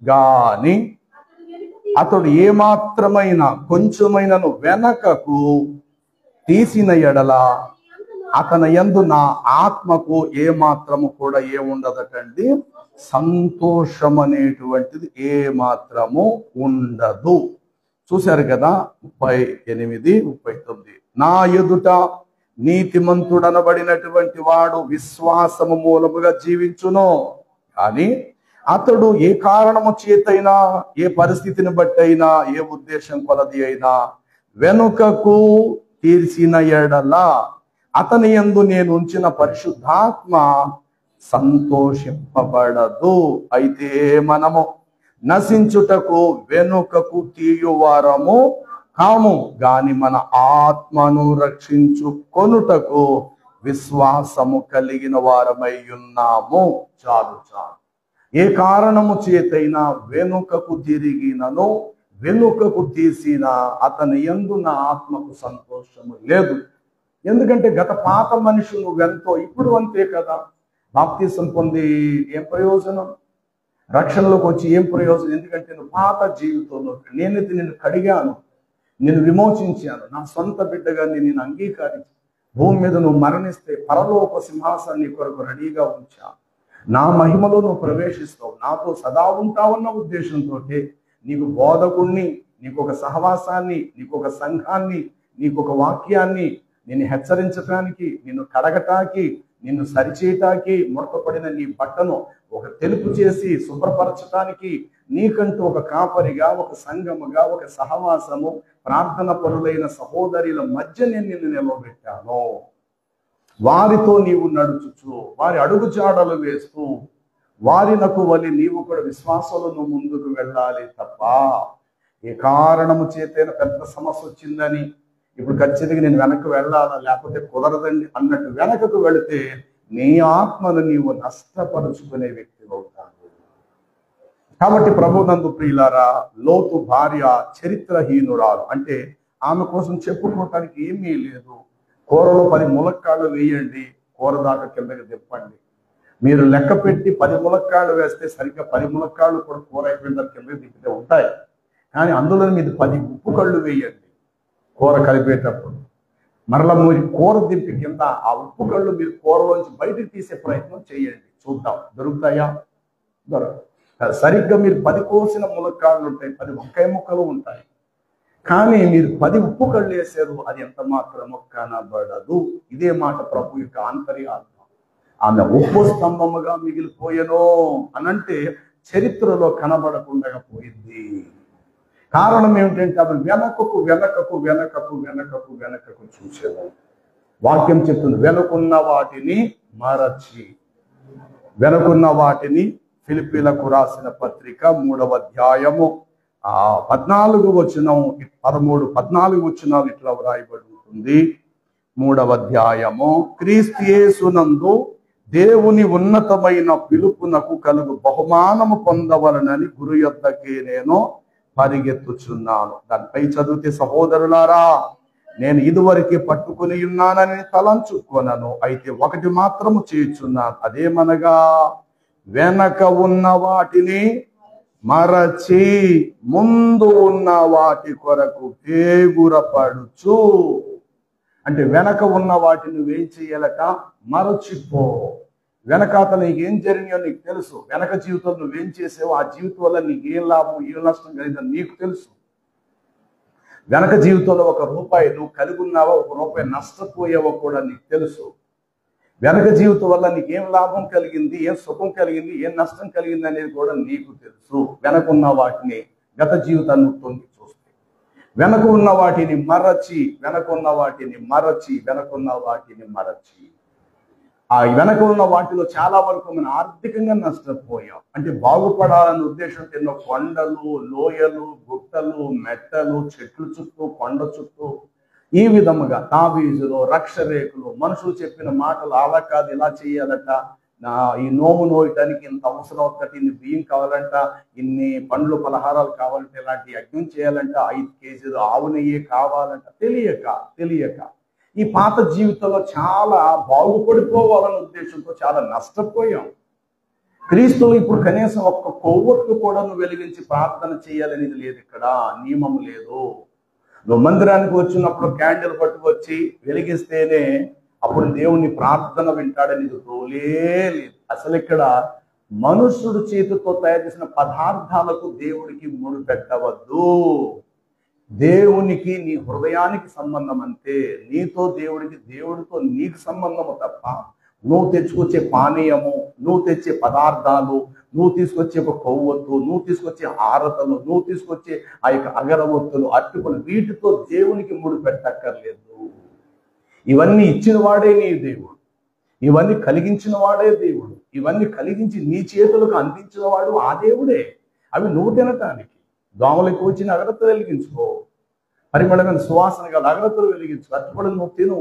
S1: గాని అతడు ఏమాత్రమైన కొంచెమైనను వెనకకు తీసిన ఎడల అతని యందు నా ఆత్మకు ఏమాత్రము కూడా ఏముండదటండి, సంతోషం అనేటువంటిది ఏమాత్రము ఉండదు. చూశారు కదా 38, 39. నా ఎదుట నీతిమంతుడనబడినటువంటి వాడు విశ్వాసము మూలముగా జీవించును కానీ అతడు ఏ కారణము చేతైనా, ఏ పరిస్థితిని బట్టి అయినా, ఏ ఉద్దేశం కొలది అయినా వెనుకకు తీర్చిన ఎడల అతని యందు నేను ఉంచిన పరిశుద్ధాత్మ సంతోషింపబడదు. అయితే మనము నశించుటకు వెనుకకు తీయువారము కాము గాని మన ఆత్మను రక్షించుకొనుటకు విశ్వాసము కలిగిన వారమై ఉన్నాము. చాలు. ఏ కారణము చేతైనా వెనుకకు తిరిగినను, వెనుకకు తీసిన అతని యందు నా ఆత్మకు సంతోషము లేదు. ఎందుకంటే గత పాత మనిషి నువ్వెంతో ఇప్పుడు అంతే కదా. బాప్తిసం పొంది ఏం ప్రయోజనం? రక్షణలోకి వచ్చి ఏం ప్రయోజనం? ఎందుకంటే నువ్వు పాత జీవితంలో నేనైతే నిన్ను కడిగాను, నేను విమోచించాను, నా సొంత బిడ్డగా నేను అంగీకరించి భూమి మీద నువ్వు మరణిస్తే పరలోక సింహాసనాన్ని కొరకు రెడీగా ఉంచా. నా మహిమలో నువ్వు ప్రవేశిస్తావు, నాతో సదా ఉంటావన్న ఉద్దేశంతో నీకు బోధకుణ్ణి, నీకు ఒక సహవాసాన్ని, నీకు ఒక సంఘాన్ని, నీకు ఒక వాక్యాన్ని నిన్ను హెచ్చరించటానికి, నిన్ను కడగటానికి, నిన్ను సరిచేయటానికి, ముడతపడిన నీ బట్టను ఒక తెలుపు చేసి శుభ్రపరచటానికి నీకంటూ ఒక కాపరిగా, ఒక సంఘముగా, ఒక సహవాసము, ప్రార్థన పరులైన సహోదరుల మధ్య నేను నిన్ను నిలవబెట్టాను. వారితో నీవు నడుచుచు, వారి అడుగుజాడలు వేస్తూ, వారినకు వలి నీవు కూడా విశ్వాసంలో ముందుకు వెళ్ళాలి తప్ప ఏ కారణము చేతైనా పెద్ద సమస్య వచ్చిందని ఇప్పుడు ఖచ్చితంగా నేను వెనక్కి వెళ్ళాలా, లేకపోతే కుదరదండి అన్నట్టు వెనకకు వెళితే నీ ఆత్మను నీవు నష్టపరుచుకునే వ్యక్తి అవుతావు. కాబట్టి ప్రభునందు ప్రియులారా, లోతు భార్య చరిత్రహీనురాలు. అంటే ఆమె కోసం చెప్పుకోవటానికి ఏమీ లేదు. కూరలో 10 ములక్కాళ్ళు వేయండి, కూర దాకా కిందకి తిప్పండి. మీరు లెక్క పెట్టి 10 ములక్కాళ్ళు వేస్తే సరిగ్గా 10 ములక్కాళ్ళు కూడా కూర అయిపోయిన కిందకి తిప్పితే ఉంటాయి. కానీ అందులో మీరు 10 ఉప్పు కళ్ళు వేయండి కూర కలిపేటప్పుడు. మరలా మీరు కూర దింపి కింద ఆ ఉప్పు కళ్ళు మీరు కూరలోంచి బయటకు తీసే ప్రయత్నం చేయండి, చూద్దాం దొరుకుతాయా. దొరకదు. సరిగ్గా మీరు 10 కోసిన ములక్కాళ్ళు ఉంటాయి, 10 వంకాయ ముక్కలు ఉంటాయి. కానీ మీరు 10 ఉప్పు కళ్ళు వేసారు, అది ఎంత మాత్రమో కనబడదు. ఇదే మాట ప్రభు యొక్క ఆంతర్యాత్మ. ఆమె ఉప్పు స్తంభముగా మిగిలిపోయెను అనంటే చరిత్రలో కనబడకుండా పోయింది. కారణం ఏమిటంటే ఆమె వెనకకు వెనకకు వెనకకు వెనకకు వెనకకు చూసేది. వాక్యం చెప్తుంది, వెనుకున్న వాటిని మరచి. వెనుకున్న వాటిని ఫిలిప్పీలకు రాసిన పత్రిక 3వ అధ్యాయము 14వ వచనం 13, 14 వచనాలు ఇట్లా వ్రాయబడి ఉంటుంది. 3వ అధ్యాయము, క్రీస్తు యేసునందు దేవుని ఉన్నతమైన పిలుపునకు కలుగు బహుమానము పొందవలనని గురు యొద్దకే నేను పరిగెత్తుచున్నాను. దానిపై చదివితే, సహోదరులారా, నేను ఇదివరకే పట్టుకుని ఉన్నానని తలంచుకొనను. అయితే ఒకటి మాత్రము చేయుచున్నాను, అదేమనగా వెనక ఉన్న వాటిని మరచి ముందు ఉన్న వాటి కొరకు పేగురపడుచు. అంటే వెనక ఉన్న వాటిని నువ్వేం చేయాలట? మరచిపో. వెనక అతను నీకేం జరిగినాయో నీకు తెలుసు. వెనక జీవితంలో నువ్వేం చేసావో ఆ జీవితం వల్ల నీకేం లాభం ఏం నష్టం కలిగిందని నీకు తెలుసు. వెనక జీవితంలో ₹1 నువ్వు కలిగి ఉన్నావో ₹1 నష్టపోయావో కూడా నీకు తెలుసు. వెనక జీవితం వల్ల నీకేం లాభం కలిగింది, ఏం సుఖం కలిగింది, ఏం నష్టం కలిగింది అనేది కూడా నీకు తెలుసు. వెనకున్న వాటిని, గత జీవితాన్ని తొంగి చూస్తే వెనక ఉన్న వాటిని మరచి, వెనకున్న వాటిని మరచి, వెనకున్న వాటిని మరచి. ఆ వెనక ఉన్న వాటిలో చాలా వరకు మనం ఆర్థికంగా నష్టపోయాం. అంటే బాగుపడాలనే ఉద్దేశంతో ఎన్నో కొండలు, లోయలు, గుట్టలు, మెట్టలు, చెట్లు చుట్టూ, కొండ చుట్టూ ఈ విధముగా తాబీజులు, రక్షరేకులు, మనుషులు చెప్పిన మాటలు, అలా కాదు ఇలా చేయాలట, ఈ నోము నోయటానికి ఇంత అవసరం అవుతాట, ఇన్ని బియ్యం కావాలంట, ఇన్ని పండ్లు పలహారాలు కావాలంటే, ఇలాంటి యజ్ఞం చేయాలంట, 5 కేజీలు ఆవు నెయ్యి కావాలంట. తెలియక ఈ పాత జీవితంలో చాలా బాగుపడిపోవాలనే ఉద్దేశంతో చాలా నష్టపోయాం. క్రీస్తులు ఇప్పుడు కనీసం ఒక్క కొవ్వొట్టు కూడా నువ్వు వెలిగించి ప్రార్థన చేయాలనేది లేదు. ఇక్కడ నియమం లేదు. నువ్వు మందిరానికి వచ్చినప్పుడు క్యాండిల్ పట్టుకొచ్చి వెలిగిస్తేనే అప్పుడు దేవుని ప్రార్థన వింటాడని రూలే లేదు. అసలు ఇక్కడ మనుషుడు చేతితో తయారు చేసిన పదార్థాలకు దేవుడికి ముడి పెట్టవద్దు. దేవునికి నీ హృదయానికి సంబంధం అంతే. నీతో దేవుడికి, దేవుడితో నీకు సంబంధము తప్ప నువ్వు తెచ్చుకొచ్చే పానీయము, నువ్వు తెచ్చే పదార్థాలు, నువ్వు తీసుకొచ్చే ఒక కొవ్వొత్తు, నువ్వు తీసుకొచ్చే హారతలు, నువ్వు తీసుకొచ్చే ఆ యొక్క అగరవత్తులు, అట్టుకులు, వీటితో దేవునికి ముడి పెట్టక్కర్లేదు. ఇవన్నీ ఇచ్చిన వాడే నీ దేవుడు, ఇవన్నీ కలిగించిన వాడే దేవుడు, ఇవన్నీ కలిగించి నీ చేతులకు అందించిన వాడు ఆ దేవుడే. అవి నువ్వు తినటానికి. దోమలకు వచ్చిన అగరత్తులు వెలిగించుకో, పరిమళమైన సువాసన గల అగరత్తులు వెలిగించుకో, అట్టుపడి నువ్వు తిను,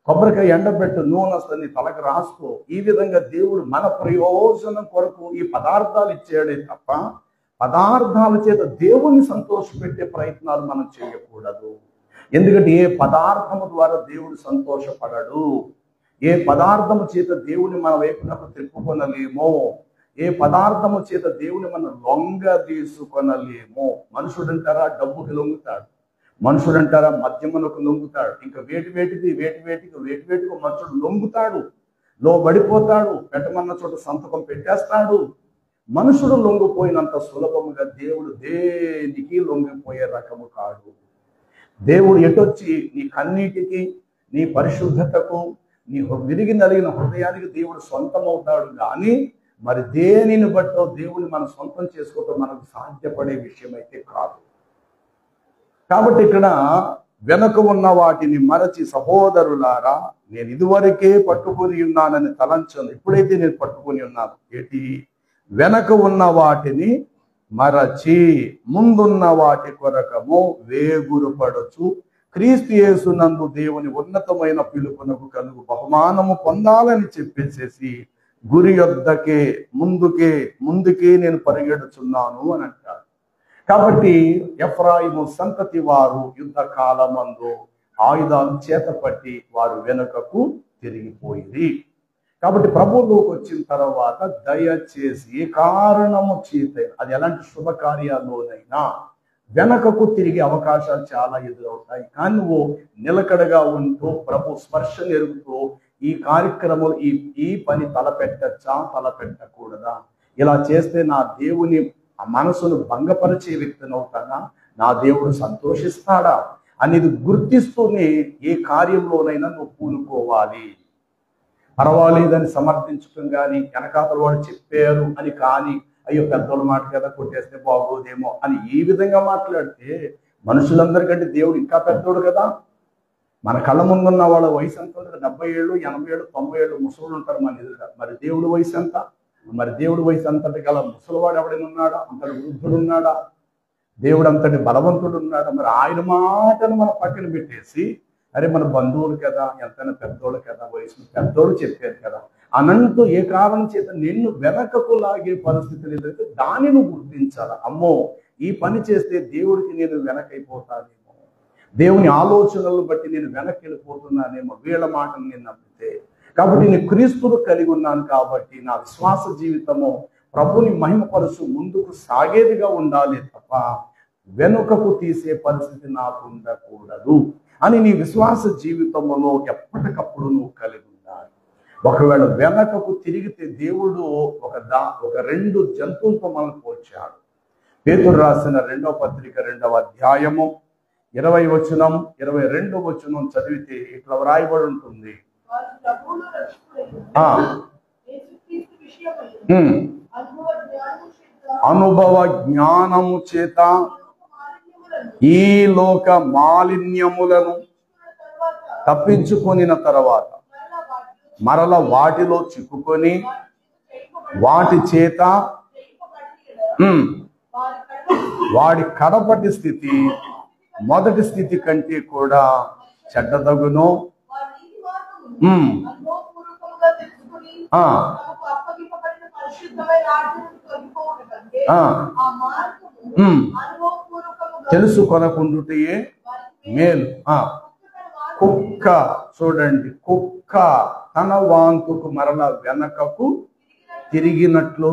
S1: కొబ్బరికాయ ఎండబెట్టు, నూనె వస్తుంది తలకు రాసుకో. ఈ విధంగా దేవుడు మన ప్రయోజనం కొరకు ఈ పదార్థాలు ఇచ్చాడే తప్ప పదార్థాల చేత దేవుని సంతోషపెట్టే ప్రయత్నాలు మనం చేయకూడదు. ఎందుకంటే ఏ పదార్థము ద్వారా దేవుడు సంతోషపడడు. ఏ పదార్థము చేత దేవుని మన వైపునకు తిప్పుకొనలేమో, ఏ పదార్థము చేత దేవుని మనం లొంగ తీసుకొనలేమో. మనుషుడంటారా డబ్బుకి లొంగుతాడు, మనుషుడంటారా మద్యమునకు లొంగుతాడు, ఇంకా వేటికి మనుషుడు లొంగుతాడు, లోబడిపోతాడు, పెట్టమన్న చోట సంతకం పెట్టేస్తాడు. మనుషుడు లొంగిపోయినంత సులభముగా దేవుడు దేనికి లొంగిపోయే రకము కాడు. దేవుడు ఎటొచ్చి నీ కన్నీటికి, నీ పరిశుద్ధతకు, నీ విరిగి నలిగిన హృదయానికి దేవుడు సొంతం అవుతాడు. కానీ మరి దేనిని బట్టో దేవుని మనం సొంతం చేసుకోవటం మనకు సాధ్యపడే విషయం అయితే కాదు. కాబట్టి ఇక్కడ వెనక ఉన్న వాటిని మరచి, సహోదరులారా, నేను ఇదివరకే పట్టుకొని ఉన్నానని తలంచను. ఎప్పుడైతే నేను పట్టుకొని ఉన్నాను, ఏంటి? వెనక ఉన్న వాటిని మరచి ముందున్న వాటి కొరకము వేగురుపడచ్చు, క్రీస్తు యేసునందు దేవుని ఉన్నతమైన పిలుపునకు కలుగు బహుమానము పొందాలని చెప్పేసేసి గురి యొద్దకే ముందుకే నేను పరిగెడుచున్నాను అని అంటారు. కాబట్టి ఎఫ్రాయిము సంతతి వారు యుద్ధ కాలమందు ఆయుధాలు చేతపట్టి వారు వెనుకకు తిరిగిపోయింది. కాబట్టి ప్రభువులోకి వచ్చిన తర్వాత దయచేసి ఏ కారణము చేత, అది ఎలాంటి శుభకార్యాల్లోనైనా వెనకకు తిరిగే అవకాశాలు చాలా ఎదురవుతాయి. కానీ నువ్వు నిలకడగా ఉంటూ ప్రభు స్పర్శ ఎరుగుతూ ఈ కార్యక్రమం ఈ పని తలపెట్టచ్చా, తలపెట్టకూడదా, ఇలా చేస్తే నా దేవుని ఆ మనసును భంగపరిచే వ్యక్తిని అవుతానా, నా దేవుడు సంతోషిస్తాడా అనేది గుర్తిస్తూనే ఏ కార్యంలోనైనా నువ్వు పూనుకోవాలి. పర్వాలేదని సమర్థించడం కానీ, వెనకాతల వాడు చెప్పారు అని కానీ, అయ్యో పెద్దోళ్ళ మాట కదా కొట్టేస్తే బాగోదేమో అని ఈ విధంగా మాట్లాడితే మనుషులందరికంటే దేవుడు ఇంకా పెద్దోడు కదా. మన కళ్ళ ముందున్న వాళ్ళ వయసు ఎంత ఉంటుంది? 70 ఏళ్ళు, 80 ఏళ్ళు, 90 ఏళ్ళు ముసలు ఉంటారు మన ఎదురుగా. మరి దేవుడి వయసు ఎంత? మరి దేవుడి వయసు అంతటి గల ముసలివాడు ఎవడైనా ఉన్నాడా? అంతటి వృద్ధుడు ఉన్నాడా? దేవుడు అంతటి బలవంతుడు ఉన్నాడా? మరి ఆయన మాటను మనం పక్కన పెట్టేసి, అరే మన బంధువులు కదా, ఎంతైనా పెద్దోళ్ళు కదా, వయసు పెద్దోళ్ళు చెప్పారు కదా, అనంటూ ఏ కారణం చేత నిన్ను వెనకకు లాగే పరిస్థితి లేదంటే దాన్ని నువ్వు గుర్తించాలి. అమ్మో, ఈ పని చేస్తే దేవుడికి నేను వెనకైపోతానేమో, దేవుని ఆలోచనలు బట్టి నేను వెనక్కి వెళ్ళిపోతున్నానేమో, వీళ్ళ మాటలు నేను నమ్మితే. కాబట్టి నేను క్రీస్తును కలిగి ఉన్నాను కాబట్టి నా విశ్వాస జీవితము ప్రభుని మహిమపరుచు ముందుకు సాగేదిగా ఉండాలి తప్ప వెనుకకు తీసే పరిస్థితి నాకు ఉండకూడదు అని నీ విశ్వాస జీవితంలో ఎప్పటికప్పుడు నువ్వు కలిగి ఉండాలి. ఒకవేళ వెనకకు తిరిగితే దేవుడు ఒక 2 జంతువులతో మనం పోల్చాడు. పేతురు రాసిన 2వ పత్రిక 2వ అధ్యాయము 20 వచనం 22 వచనం చదివితే ఇట్లా వ్రాయబడి ఉంటుంది. అనుభవ జ్ఞానము చేత ఈ లోక మాలిన్యములను తప్పించుకొనిన తర్వాత మరల వాటిలో చిక్కుకొని వాటి చేత వాడి కడపటి స్థితి మొదటి స్థితి కంటే కూడా చెడ్డదగును. తెలుసుకొనకుండుటయే మేలు. కుక్క చూడండి, కుక్క తన వాంతుకు మరల వెనకకు తిరిగినట్లు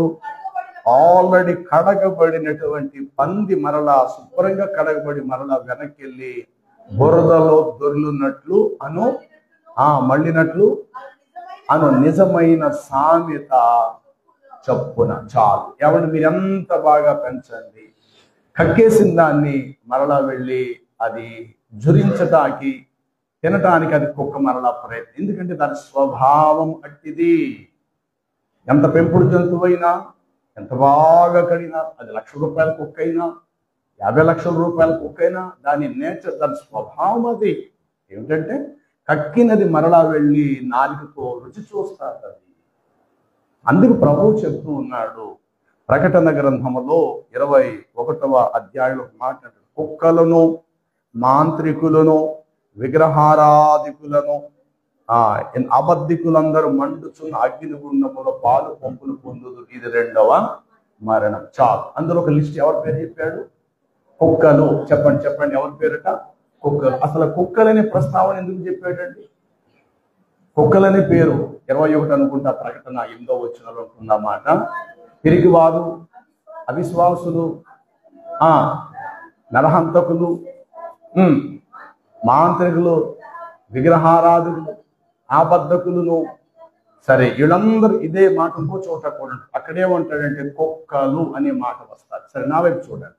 S1: ఆల్రెడీ కడగబడినటువంటి పంది మరలా శుభ్రంగా కడగబడి మరలా వెనక్కి వెళ్ళి బురదలో దొర్లున్నట్లు మళ్ళినట్లు నిజమైన సామెత చెప్పున చాలు. ఎవరు మీరెంత బాగా పెంచండి, కక్కేసిన దాన్ని మరలా వెళ్ళి అది జురించటానికి తినటానికి అది కుక్క మరలా ప్రయత్నం. ఎందుకంటే దాని స్వభావం అట్టిది. ఎంత పెంపుడు జంతువు అయినా, ఎంత బాగా కడిగినా, అది ₹1,00,000 కుక్క అయినా, 50 లక్షల రూపాయల కుక్క అయినా, దాని నేచర్, దాని స్వభావం అది ఏమిటంటే కక్కినది మరలా వెళ్ళి నాలుకతో రుచి చూస్తారు అది. అందుకు ప్రభువు చెప్తూ ఉన్నాడు ప్రకటన గ్రంథములో 21వ అధ్యాయంలో మాట్లాడు, కుక్కలను, మాంత్రికులను, విగ్రహారాధికులను, అబద్ధికులందరూ మండుచున్న అగ్నిగుండములో పాలు పంపులు పొందుదు, ఇది 2వ మరణం. చాలు. అందులో ఒక లిస్ట్ ఎవరి పేరు చెప్పాడు? కుక్కలు. చెప్పండి ఎవరి పేరట? కుక్కలు. అసలు కుక్కలనే ప్రస్తావన ఎందుకు చెప్పాడండి? కుక్కలనే పేరు 21 అనుకుంటా ప్రకటన 8వ వచనంలో ఉంటుందన్నమాట. పిరికివారు, అవిశ్వాసులు, నరహంతకులు, మాంత్రికులు, విగ్రహారాధకులు, ఆబద్ధకులను, సరే వీళ్ళందరూ ఇదే మాట ఇంకో చోట కూడా అక్కడేమంటాడంటే కుక్కలు అనే మాట వస్తారు. సరే నా వైపు చూడండి.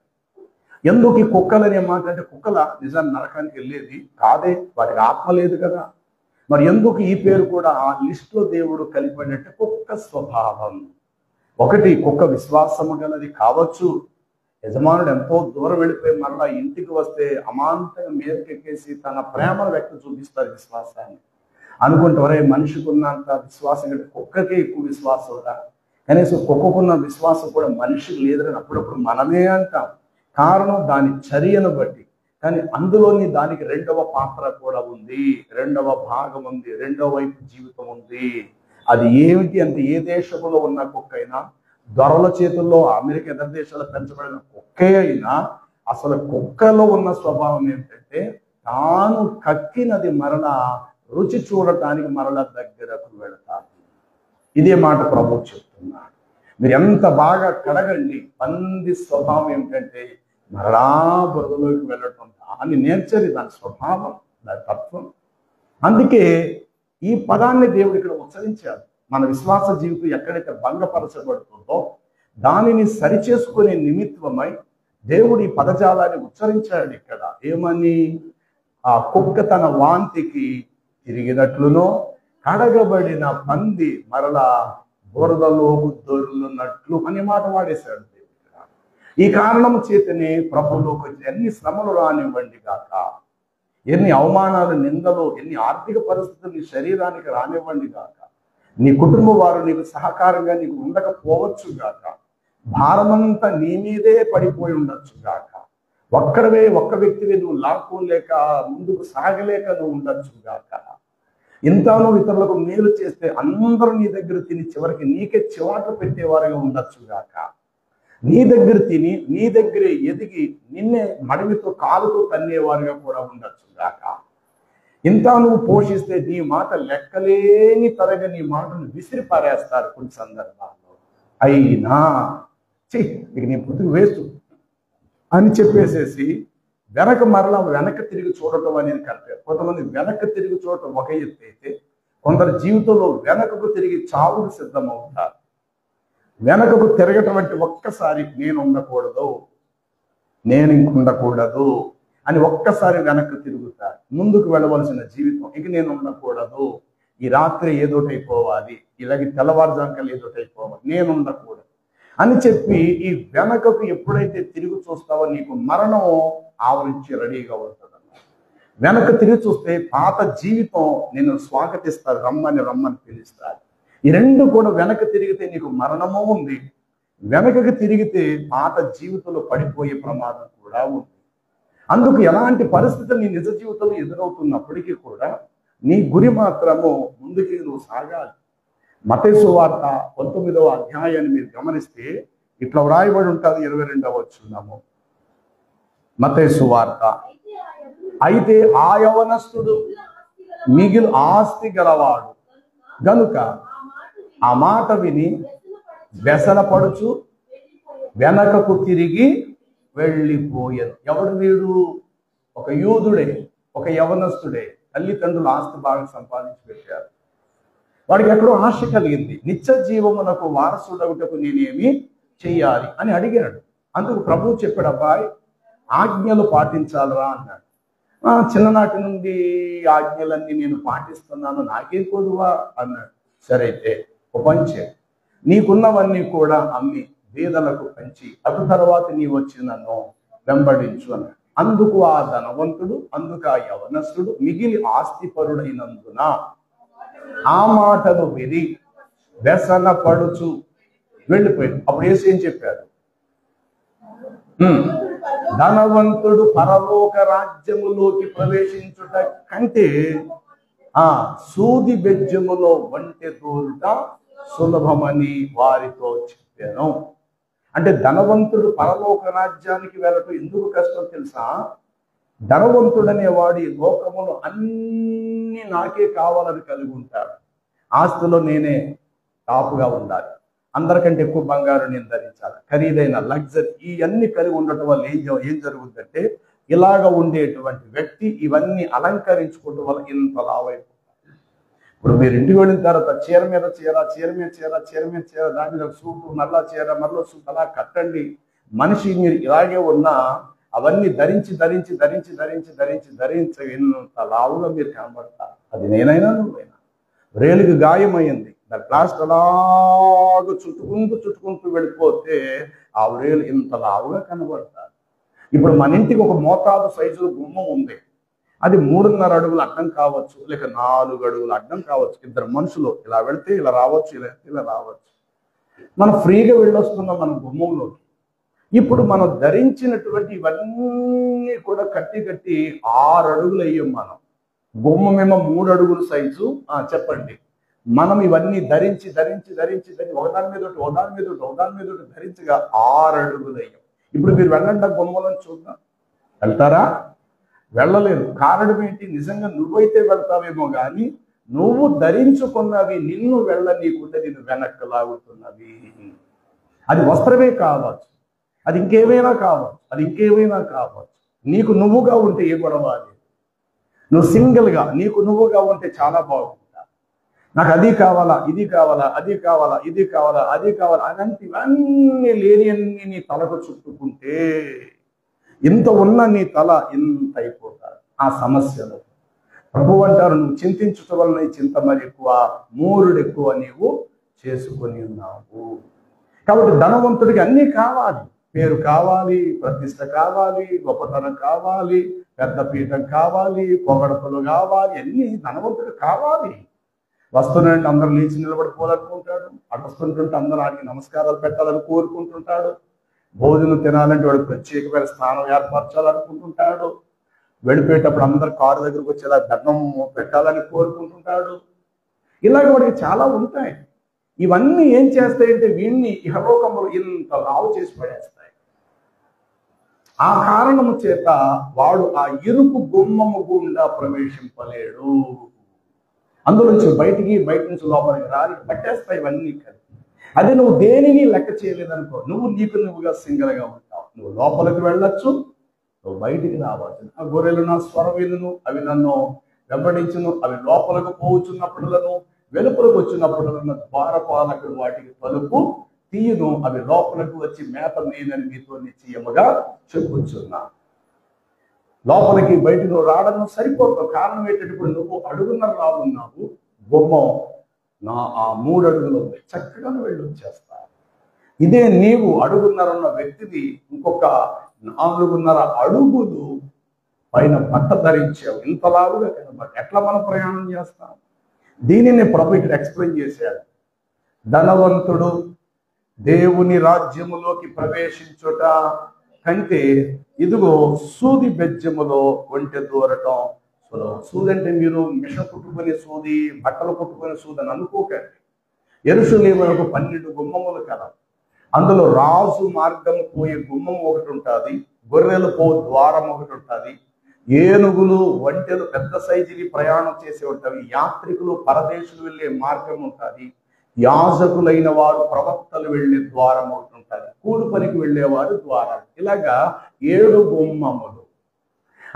S1: ఎందుకు ఈ కుక్కలు అనే మాట అంటే కుక్కల నిజాన్ని నరకానికి వెళ్ళేది కాదే, వాటికి ఆత్మ లేదు కదా. మరి ఎందుకు ఈ పేరు కూడా ఆ లిస్టులో దేవుడు కలిపడినట్టే? కుక్క స్వభావం. ఒకటి, కుక్క విశ్వాసము గలది కావచ్చు. యజమానుడు ఎంతో దూరం వెళ్ళిపోయి మరలా ఇంటికి వస్తే అమాంతంగా మీదకెక్కేసి తన ప్రేమను వ్యక్తం చూపిస్తారు విశ్వాసాన్ని. అనుకుంటే మనిషికి ఉన్నంత విశ్వాసం కంటే కుక్కకే ఎక్కువ విశ్వాసం కదా. కనీసం కుక్కకున్న విశ్వాసం కూడా మనిషికి లేదని అప్పుడప్పుడు మనమే అంటాం. కారణం దాని చర్యను బట్టి. కానీ అందులోని దానికి 2వ పాత్ర కూడా ఉంది, 2వ భాగం ఉంది, 2వ వైపు జీవితం ఉంది. అది ఏమిటి అంటే ఏ దేశంలో ఉన్న కుక్క అయినా, దొరల చేతుల్లో అమెరికా ఇతర దేశాల్లో పెంచబడిన కుక్కే అయినా, అసలు కుక్కలో ఉన్న స్వభావం ఏంటంటే తాను కక్కినది మరలా రుచి చూడటానికి మరలా దగ్గరకు వెళతాను. ఇదే మాట ప్రభు చెప్తున్నాడు. మీరు ఎంత బాగా కడగండి, పంది స్వభావం ఏమిటంటే మరలా బురదలోకి వెళ్ళటం. దాని నేర్చరి, దాని స్వభావం, దాని తత్వం. అందుకే ఈ పదాన్ని దేవుడు ఇక్కడ ఉచ్చరించాడు. మన విశ్వాస జీవితం ఎక్కడైతే భంగపరచబడుతుందో దానిని సరిచేసుకునే నిమిత్తమై దేవుడు ఈ పదజాలాన్ని ఉచ్చరించాడు ఇక్కడ. ఏమని? ఆ కుక్క తన వాంతికి తిరిగినట్లునో కడగబడిన పంది మరలా బురదలో దొర్లున్నట్లు అనే మాట వాడేశాడు దేవుడు. ఈ కారణం చేతనే ప్రభువులోకి ఎన్ని శ్రమలు రానివ్వండి గాక, ఎన్ని అవమానాలు, నిందలు, ఎన్ని ఆర్థిక పరిస్థితులు నీ శరీరానికి రానివ్వండి గాక, నీ కుటుంబ వారు నీకు సహకారంగా నీకు ఉండకపోవచ్చు గాక, భారమంతా నీ మీదే పడిపోయి ఉండొచ్చు గాక, ఒక్క వ్యక్తివి నువ్వు లాక్కోలేక ముందుకు సాగలేక నువ్వు ఉండొచ్చు గాక, ఇంతాను ఇతరులకు మేలు చేస్తే అందరూ నీ దగ్గర తిని చివరికి నీకే చివాట్లు పెట్టేవారుగా ఉండొచ్చు గాక. నీ దగ్గర తిని నీ దగ్గరే ఎదిగి నిన్నే మడిమితో కాలుతో తన్నేవారుగా కూడా ఉండొచ్చు గాక. ఇంత నువ్వు పోషిస్తే నీ మాట లెక్కలేని తరగా నీ మాటను విసిరి పారేస్తారు కొన్ని సందర్భాల్లో. అయినా ఇక నీ బుద్ధి వేస్తు అని చెప్పేసేసి వెనక్కి తిరిగి చూడటం అనేది కరెక్ట్. కొంతమంది వెనక్కి తిరిగి చూడటం ఒక ఎత్తు అయితే, కొందరి జీవితంలో వెనకకు తిరిగి చావుకు సిద్ధమవుతారు. వెనకకు తిరగటం అంటే ఒక్కసారి నేను ఉండకూడదు, నేను ఇంకుండకూడదు అని ఒక్కసారి వెనక్కి తిరుగుతారు. ముందుకు వెళ్ళవలసిన జీవితం ఇక నేను ఉండకూడదు, ఈ రాత్రి ఏదోటైపోవాలి, ఇలాగే తెల్లవారుజాంకలు ఏదోటైపోవాలి, నేను ఉండకూడదు అని చెప్పి ఈ వెనకకు ఎప్పుడైతే తిరిగి చూస్తావో నీకు మరణం ఆవరించి రెడీగా ఉంటుంది. వెనక తిరిగి చూస్తే పాత జీవితం నిన్ను స్వాగతిస్తారు, రమ్మని పిలుస్తారు. ఈ రెండు కూడా వెనక తిరిగితే నీకు మరణము ఉంది, వెనకకి తిరిగితే పాత జీవితంలో పడిపోయే ప్రమాదం కూడా ఉంది. అందుకు ఎలాంటి పరిస్థితులు నీ నిజ జీవితంలో ఎదురవుతున్నప్పటికీ కూడా నీ గురి మాత్రము ముందుకి నువ్వు సాగాలి. మత్తయి సువార్త 19వ అధ్యాయాన్ని మీరు గమనిస్తే ఇట్లా వ్రాయబడి ఉంటుంది 22వ వచనము. మత్తయి సువార్త, అయితే ఆ యవనస్తుడు మిగిలి ఆస్తి గలవాడు గనుక ఆ మాట విని వ్యసనపడుచు వెనకకు తిరిగి వెళ్ళిపోయాను. ఎవడు వీడు? ఒక యూదుడే, ఒక యవనస్తుడే. తల్లిదండ్రులు ఆస్తి బాగా సంపాదించి పెట్టారు. వాడికి ఎక్కడో ఆశ కలిగింది, నిత్య జీవమునకు వారసుడగుటకు నేనేమి చెయ్యాలి అని అడిగాడు. అందుకు ప్రభువు చెప్పాడు, అబ్బాయి ఆజ్ఞలు పాటించాలరా అన్నాడు. చిన్ననాటి నుండి ఆజ్ఞలన్నీ నేను పాటిస్తున్నాను, నాకేం కొదువా అన్నాడు. సరే అయితే ఒక పని చేయి, నీకున్నవన్నీ కూడా అమ్మి బీదలకు పంచి అటు తర్వాత నీ వచ్చి నన్ను వెంబడించు అన్నాడు. అందుకు ఆ ధనవంతుడు, అందుకు ఆ యవనస్తుడు మిగిలి ఆస్తిపరుడైనందున ఆ మాటను విని వ్యసన పడుచు వెళ్ళిపోయాడు. అప్పుడు యేసు ఏం చెప్పాడు? ధనవంతుడు పరలోక రాజ్యములోకి ప్రవేశించుట కంటే సూది బెజ్జములో వంటె దూరుట సులభమని వారితో చెప్పాను. అంటే ధనవంతుడు పరలోక రాజ్యానికి వెళ్ళటం ఎందుకు కష్టం తెలుసా? ధనవంతుడు అనేవాడు ఈ లోకములో అన్ని నాకే కావాలని కలిగి ఉంటాడు. ఆస్తిలో నేనే టాపుగా ఉండాలి, అందరికంటే ఎక్కువ బంగారు నేను ధరించాలి, ఖరీదైన లగ్జరీ ఇవన్నీ కలిగి ఉండటం వల్ల ఏం జరుగుతుందంటే, ఇలాగ ఉండేటువంటి వ్యక్తి ఇవన్నీ అలంకరించుకోవటం వల్ల ఇంత లావైపోతాడు. ఇప్పుడు మీరు ఇంటికి వెళ్ళిన తర్వాత చీర మీద చీర, దాని మీద సూటు, మరలా చీర, మరలా సూట్ అలా కట్టండి. మనిషి మీరు ఇలాగే ఉన్నా అవన్నీ ధరించి ఇంత లావుగా మీరు కనబడతారు. అది నేనైనా నువ్వైనా. రేలుకి గాయమైంది, దాని ప్లాస్టర్ అలాగా చుట్టుకుంటూ వెళ్ళిపోతే ఆ రేలు ఇంత లావుగా కనబడతారు. ఇప్పుడు మన ఇంటికి ఒక మోతాదు సైజులో గుమ్మం ఉంది, అది 3.5 అడుగులు అడ్డం కావచ్చు, లేక 4 అడుగులు అడ్డం కావచ్చు. ఇద్దరు మనుషులు ఇలా వెళ్తే ఇలా రావచ్చు, ఇలా రావచ్చు. మనం ఫ్రీగా వెళ్ళొస్తున్నాం మన గుమ్మంలోకి. ఇప్పుడు మనం ధరించినటువంటి ఇవన్నీ కూడా కట్టి 6 అడుగులు అయ్యాం మనం. గుమ్మమేమో 3 అడుగుల సైజు. చెప్పండి, మనం ఇవన్నీ ధరించి ఒకదాని మీద ఒకటి ధరించగా 6 అడుగులు అయ్యాం. ఇప్పుడు మీరు వెళ్ళండి గుమ్మలను చూద్దాం, వెళ్తారా? వెళ్ళలేదు. కారణం ఏంటి? నిజంగా నువ్వైతే వెళ్తావేమో కానీ నువ్వు ధరించుకున్నవి నిన్ను వెళ్ళనీకుంటే నిన్ను వెనక్కి లాగుతున్నవి. అది వస్త్రమే కావచ్చు, అది ఇంకేమైనా కావచ్చు. నీకు నువ్వుగా ఉంటే ఏ గొడవ లేదు. నువ్వు సింగిల్గా నీకు నువ్వుగా ఉంటే చాలా బాగుంటా. నాకు అది కావాలా, ఇది కావాలా, ఇది కావాలా అలాంటివన్నీ లేని అన్ని నీ తలకు చుట్టుకుంటే ఇంత ఉన్న నీ తల ఇంత అయిపోతారు ఆ సమస్యలు. ప్రభు అంటారు, నువ్వు చింతించటం వలన ఈ చింత మరి ఎక్కువ, మూరుడు ఎక్కువ నీవు చేసుకొని ఉన్నావు. కాబట్టి ధనవంతుడికి అన్నీ కావాలి, పేరు కావాలి, ప్రతిష్ట కావాలి, గొప్పతనం కావాలి, పెద్ద పీఠం కావాలి, పొగడతలు కావాలి, అన్నీ ధనవంతుడు కావాలి. వస్తున్నట్టు అందరూ లేచి నిలబడిపోవాలనుకుంటాడు, అడుస్తుంటుంటే అందరూ ఆడికి నమస్కారాలు పెట్టాలని కోరుకుంటుంటాడు. భోజనం తినాలంటే వాడు ప్రత్యేకమైన స్థానం ఏర్పరచాలనుకుంటుంటాడు. వెళ్ళిపోయేటప్పుడు అందరు కారు దగ్గరకు వచ్చేలా దండం పెట్టాలని కోరుకుంటుంటాడు. ఇలాగ వాడికి చాలా ఉంటాయి. ఇవన్నీ ఏం చేస్తాయంటే వీడిని ఇహలోకంలో ఇంత లావు చేసి పడేస్తాయి. ఆ కారణము చేత వాడు ఆ ఇరుకు గుమ్మము గుండా ప్రవేశింపలేడు. అందులోంచి బయట నుంచి లోపలికి రాలి పట్టేస్తాయి ఇవన్నీ కలిపి. అదే నువ్వు దేనిని లెక్క చేయలేదనుకో, నువ్వుగా సింగల్గా ఉంటావు. నువ్వు లోపలికి వెళ్ళొచ్చు, నువ్వు బయటికి రావచ్చు. ఆ గొర్రెలు నా స్వరం వినును, అవి నన్ను వెంబడించును, అవి లోపలకు పోవచ్చున్నప్పుడులను వెలుపలకు వచ్చినప్పుడున్న ద్వారపాలకుడు వాటికి తలుపు తీయును, అవి లోపలకు వచ్చి మేత నేనని మీతో నిశ్చయముగా చెప్పుచున్నా. లోపలికి బయటకు రావడం సరిపోతావు. కారణం ఏంటంటే ఇప్పుడు నువ్వు అడుగున్న రావున్నావు, బొమ్మ నా ఆ 3 అడుగులు ఉంది, చక్కగా వెళ్ళి వచ్చేస్తా. ఇదే నీవు అడుగున్నరన్న వ్యక్తిది ఇంకొక 4.5 అడుగులు పైన బట్ట ధరించావు, ఇంతలాగుగా కనబడి ఎట్లా మనం ప్రయాణం చేస్తాం? దీనిని ప్రభు ఇక్కడ ఎక్స్ప్లెయిన్ చేశాడు. ధనవంతుడు దేవుని రాజ్యములోకి ప్రవేశించుట కంటే ఇదిగో సూది బెజ్జములో ఒంటె దూరటం సులభం. సూది అంటే మీరు మిషన్ కుట్టుకునే సూది, బట్టలు కుట్టుకునే సూది అని అనుకోకండి. యెరూషలేమునకు 12 గుమ్మములు కదా. అందులో రాజు మార్గం పోయే గుమ్మం ఒకటి ఉంటుంది, గొర్రెలు పో ద్వారం ఒకటి ఉంటుంది, ఏనుగులు ఒంటెలు పెద్ద సైజుని ప్రయాణం చేసే ఉంటాయి, యాత్రికులు పరదేశులు వెళ్ళే మార్గం ఉంటుంది, యాజకులైన వారు ప్రవక్తలు వెళ్ళే ద్వారం ఒకటి ఉంటుంది, కూలి పనికి వెళ్ళేవారు ద్వారాలు. ఇలాగా 7 గుమ్మములు.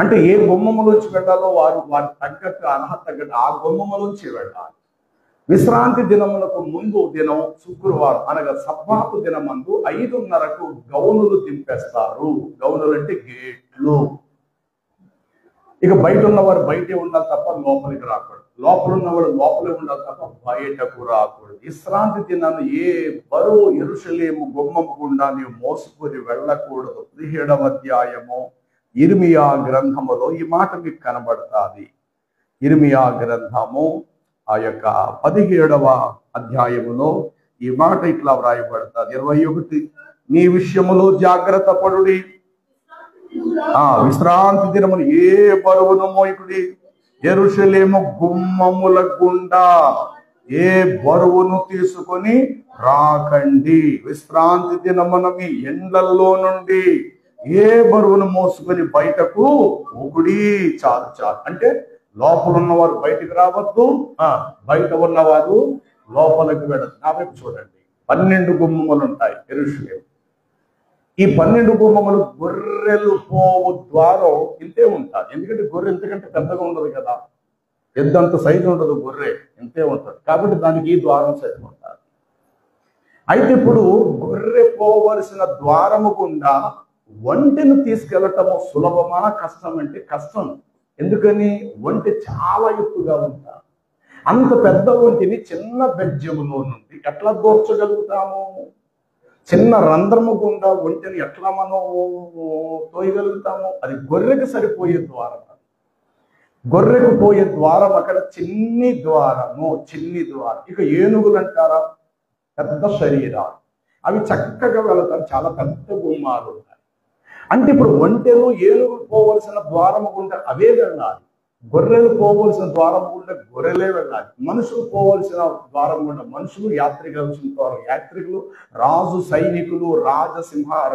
S1: అంటే ఏ గుమ్మములోంచి వెళ్ళాలో వారి తగ్గట్టు అర్హత తగ్గట్టు ఆ గుమ్మములోంచి వెళ్ళాలి. విశ్రాంతి దినములకు ముందు దినం శుక్రవారం అనగా సబ్బాతు దినమందు 5:30కు గౌనులు దింపేస్తారు. గౌనులు అంటే గేట్లు. ఇక బయట ఉన్నవారు బయటే ఉండాలి తప్ప లోపలికి రాకూడదు, లోపల ఉన్నవాడు లోపలే ఉండాలి తప్ప బయటకు రాకూడదు. విశ్రాంతి దినాన్ని ఏ బరువు యెరూషలేము గుమ్మము గుండా నీవు మోసుకొని వెళ్ళకూడదు. 17వ అధ్యాయము ఇర్మియా గ్రంథములో ఈ మాట మీకు కనబడుతుంది. ఇర్మియా గ్రంథము ఆ యొక్క 17వ అధ్యాయములో ఈ మాట ఇట్లా వ్రాయబడుతుంది. 21 నీ విషయములో జాగ్రత్త పడుడి, విశ్రాంతి దినములు ఏ బరువును మోయకుడి, యెరూషలేము గుమ్మముల గుండా ఏ బరువును తీసుకొని రాకండి. విశ్రాంతి దినమున మీ ఎండల్లో నుండి ఏ బరువును మోసుకొని బయటకు ఊగుడి. చాలు చాలు అంటే లోపల ఉన్నవారు బయటకు రావద్దు, బయట ఉన్నవారు లోపలికి వెళ్ళదు. నా వైపు చూడండి, 12 గుమ్మములు ఉంటాయి యెరూషలేము. ఈ 12 గుమ్మములు గొర్రెలు పోవు ద్వారం ఇంతే ఉంటుంది. ఎందుకంటే గొర్రె ఎంతకంటే పెద్దగా ఉండదు కదా, పెద్దంత సైజు ఉండదు, గొర్రె ఇంతే ఉంటుంది. కాబట్టి దానికి ఈ ద్వారం సరిపోతుంది. అయితే ఇప్పుడు గొర్రె పోవలసిన ద్వారము గుండా ఒంటెను తీసుకెళ్ళటము సులభమా కష్టం అంటే కష్టం. ఎందుకని? ఒంటె చాలా ఎత్తుగా ఉంటారు. అంత పెద్ద ఒంటిని చిన్న బెజ్జములో నుండి ఎట్లా దూర్చగలుగుతాము? చిన్న రంధ్రము గుండా ఒంటెని ఎట్లా మనం తోయగలుగుతాము? అది గొర్రెకి సరిపోయే ద్వారం. గొర్రెకు పోయే ద్వారం అక్కడ చిన్ని ద్వారము, చిన్ని ద్వారం. ఇక ఏనుగులు అంటారా, పెద్ద శరీరాలు, అవి చక్కగా వెళతారు, చాలా పెద్ద గుమ్మాలు ఉంటాయి. అంటే ఇప్పుడు ఒంటెలు ఏనుగులు పోవలసిన ద్వారము గుండా అవే వెళ్ళాలి, గొర్రెలు పోవలసిన ద్వారం గుండా గొర్రెలే వెళ్ళాలి, మనుషులు పోవలసిన ద్వారం గుండా మనుషులు, యాత్రికుల ద్వారం యాత్రికులు, రాజు సైనికులు,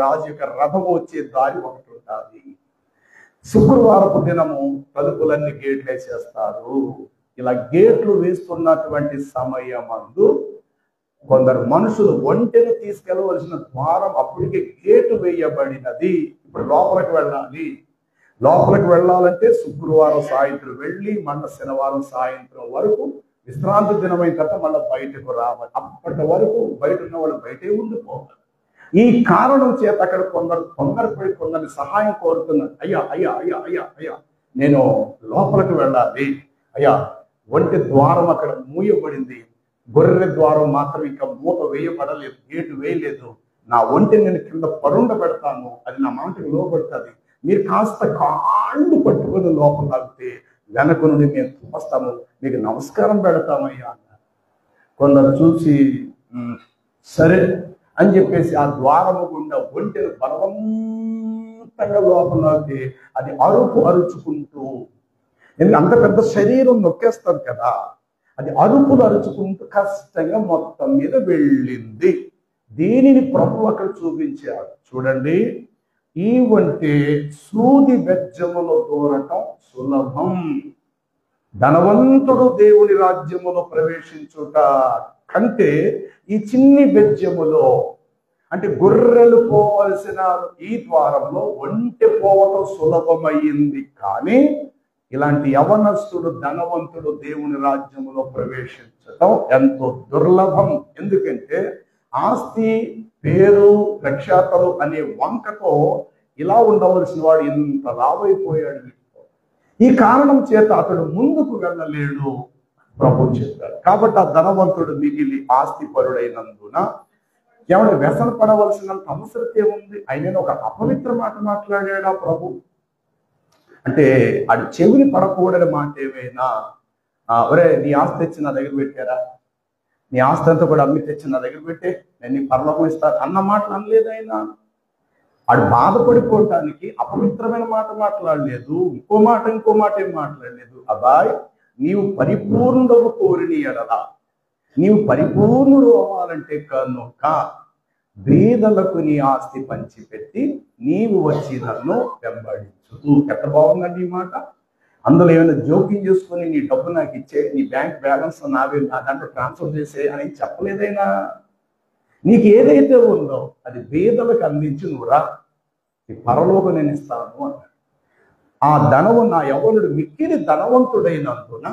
S1: రాజు యొక్క రథము వచ్చే దారి ఒకటి ఉంటుంది. శుక్రవారపు దినము తలుపులన్నీ గేట్లు వేసేస్తారు. ఇలా గేట్లు వేస్తున్నటువంటి సమయమందు కొందరు మనుషులు ఒంటెను తీసుకెళ్లవలసిన ద్వారం అప్పటికే గేటు వేయబడినది. ఇప్పుడు లోపలికి వెళ్ళాలి. లోపలికి వెళ్ళాలంటే శుక్రవారం సాయంత్రం వెళ్ళి మళ్ళీ శనివారం సాయంత్రం వరకు విశ్రాంతి దినమైన తర్వాత మళ్ళీ బయటకు రావాలి. అప్పటి వరకు బయట ఉన్న వాళ్ళు బయటే ఉండిపోవాలి. ఈ కారణం చేత అక్కడ కొందరు తొందరపడి కొందరిని సహాయం కోరుతున్నారు. అయ్యా అయ్యా అయ్యా అయ్యా అయ్యా నేను లోపలికి వెళ్ళాలి, అయ్యా ఒంటి ద్వారం అక్కడ మూయబడింది, గొర్రె ద్వారం మాత్రం ఇంకా మూత వేయబడలేదు, గేటు వేయలేదు, నా ఒంటి నేను కింద పరుండ పెడతాను, అది నా మాటకు లోబడుతుంది, మీరు కాస్త కాళ్ళు పట్టుకొని లోపల లాగితే వెనక నుండి మేము చూస్తాము, మీకు నమస్కారం పెడతామయ్యా అన్నారు. కొందరు చూసి సరే అని చెప్పేసి ఆ ద్వారము గుండా ఒంటెను బలవంతంగా బలవంతంగా లోపలికి అది అరుచుకుంటూ, ఎందుకంటే అంత పెద్ద శరీరం నొక్కేస్తారు కదా, అది అరుపులు అరుచుకుంటూ కష్టంగా మొత్తం మీద వెళ్ళింది. దీనిని ప్రభు అక్కడ చూపించాడు. చూడండి, ఈ వంటి సూది బెజ్జములో దూరటం సులభం. ధనవంతుడు దేవుని రాజ్యములో ప్రవేశించుట కంటే ఈ చిన్ని బెజ్జములో, అంటే గొర్రెలు పోవలసిన ఈ ద్వారంలో ఒంటె పోవటం సులభమైంది. కానీ ఇలాంటి యవనస్తుడు ధనవంతుడు దేవుని రాజ్యములో ప్రవేశించటం ఎంతో దుర్లభం. ఎందుకంటే ఆస్తి, పేరు, ప్రఖ్యాతలు అనే వంకతో ఇలా ఉండవలసిన వాడు ఇంత లావైపోయాడు. ఈ కారణం చేత అతడు ముందుకు వెళ్ళలేడు ప్రభు చెప్పాడు. కాబట్టి ఆ ధనవంతుడు మిగిలి ఆస్తి పరుడైనందున ఏమంటే వ్యసన పడవలసినంత అవసరం ఏముంది? ఆయన ఒక అపవిత్ర మాట మాట్లాడాడు ఆ ప్రభు. అంటే అది చెవిని పడకూడని మాట ఏమైనా, ఒరే నీ ఆస్తి తెచ్చి నా దగ్గర పెట్టారా, నీ ఆస్తి అంతా కూడా అమ్మి తెచ్చి నా దగ్గర పెట్టే, నేను నీకు పరలోకం ఇస్తాను అన్న మాటలు అనలేదు ఆయన. వాడు బాధపడిపోవటానికి అపవిత్రమైన మాట మాట్లాడలేదు, ఇంకో మాట ఏం మాట్లాడలేదు. అబ్బాయ్, నీవు పరిపూర్ణుడు కోరిని ఎడల, నీవు పరిపూర్ణుడు అవ్వాలంటే కనుక బీదలకు నీ ఆస్తి పంచిపెట్టి నీవు వచ్చి నన్ను వెంబడించు. ఎక్కడ బాగుందండి ఈ మాట? అందులో ఏమైనా జోక్యం చేసుకొని నీ డబ్బు నాకు ఇచ్చే, నీ బ్యాంక్ బ్యాలెన్స్ నా దాంట్లో ట్రాన్స్ఫర్ చేసే అని చెప్పలేదైనా. నీకు ఏదైతే ఉందో అది బీదలకు అందించి నువ్వురా, ఈ పరలోకం నేను ఇస్తాను అన్నాడు. ఆ ధనవు నా యవ్వనుడు మిక్కిలి ధనవంతుడైనందున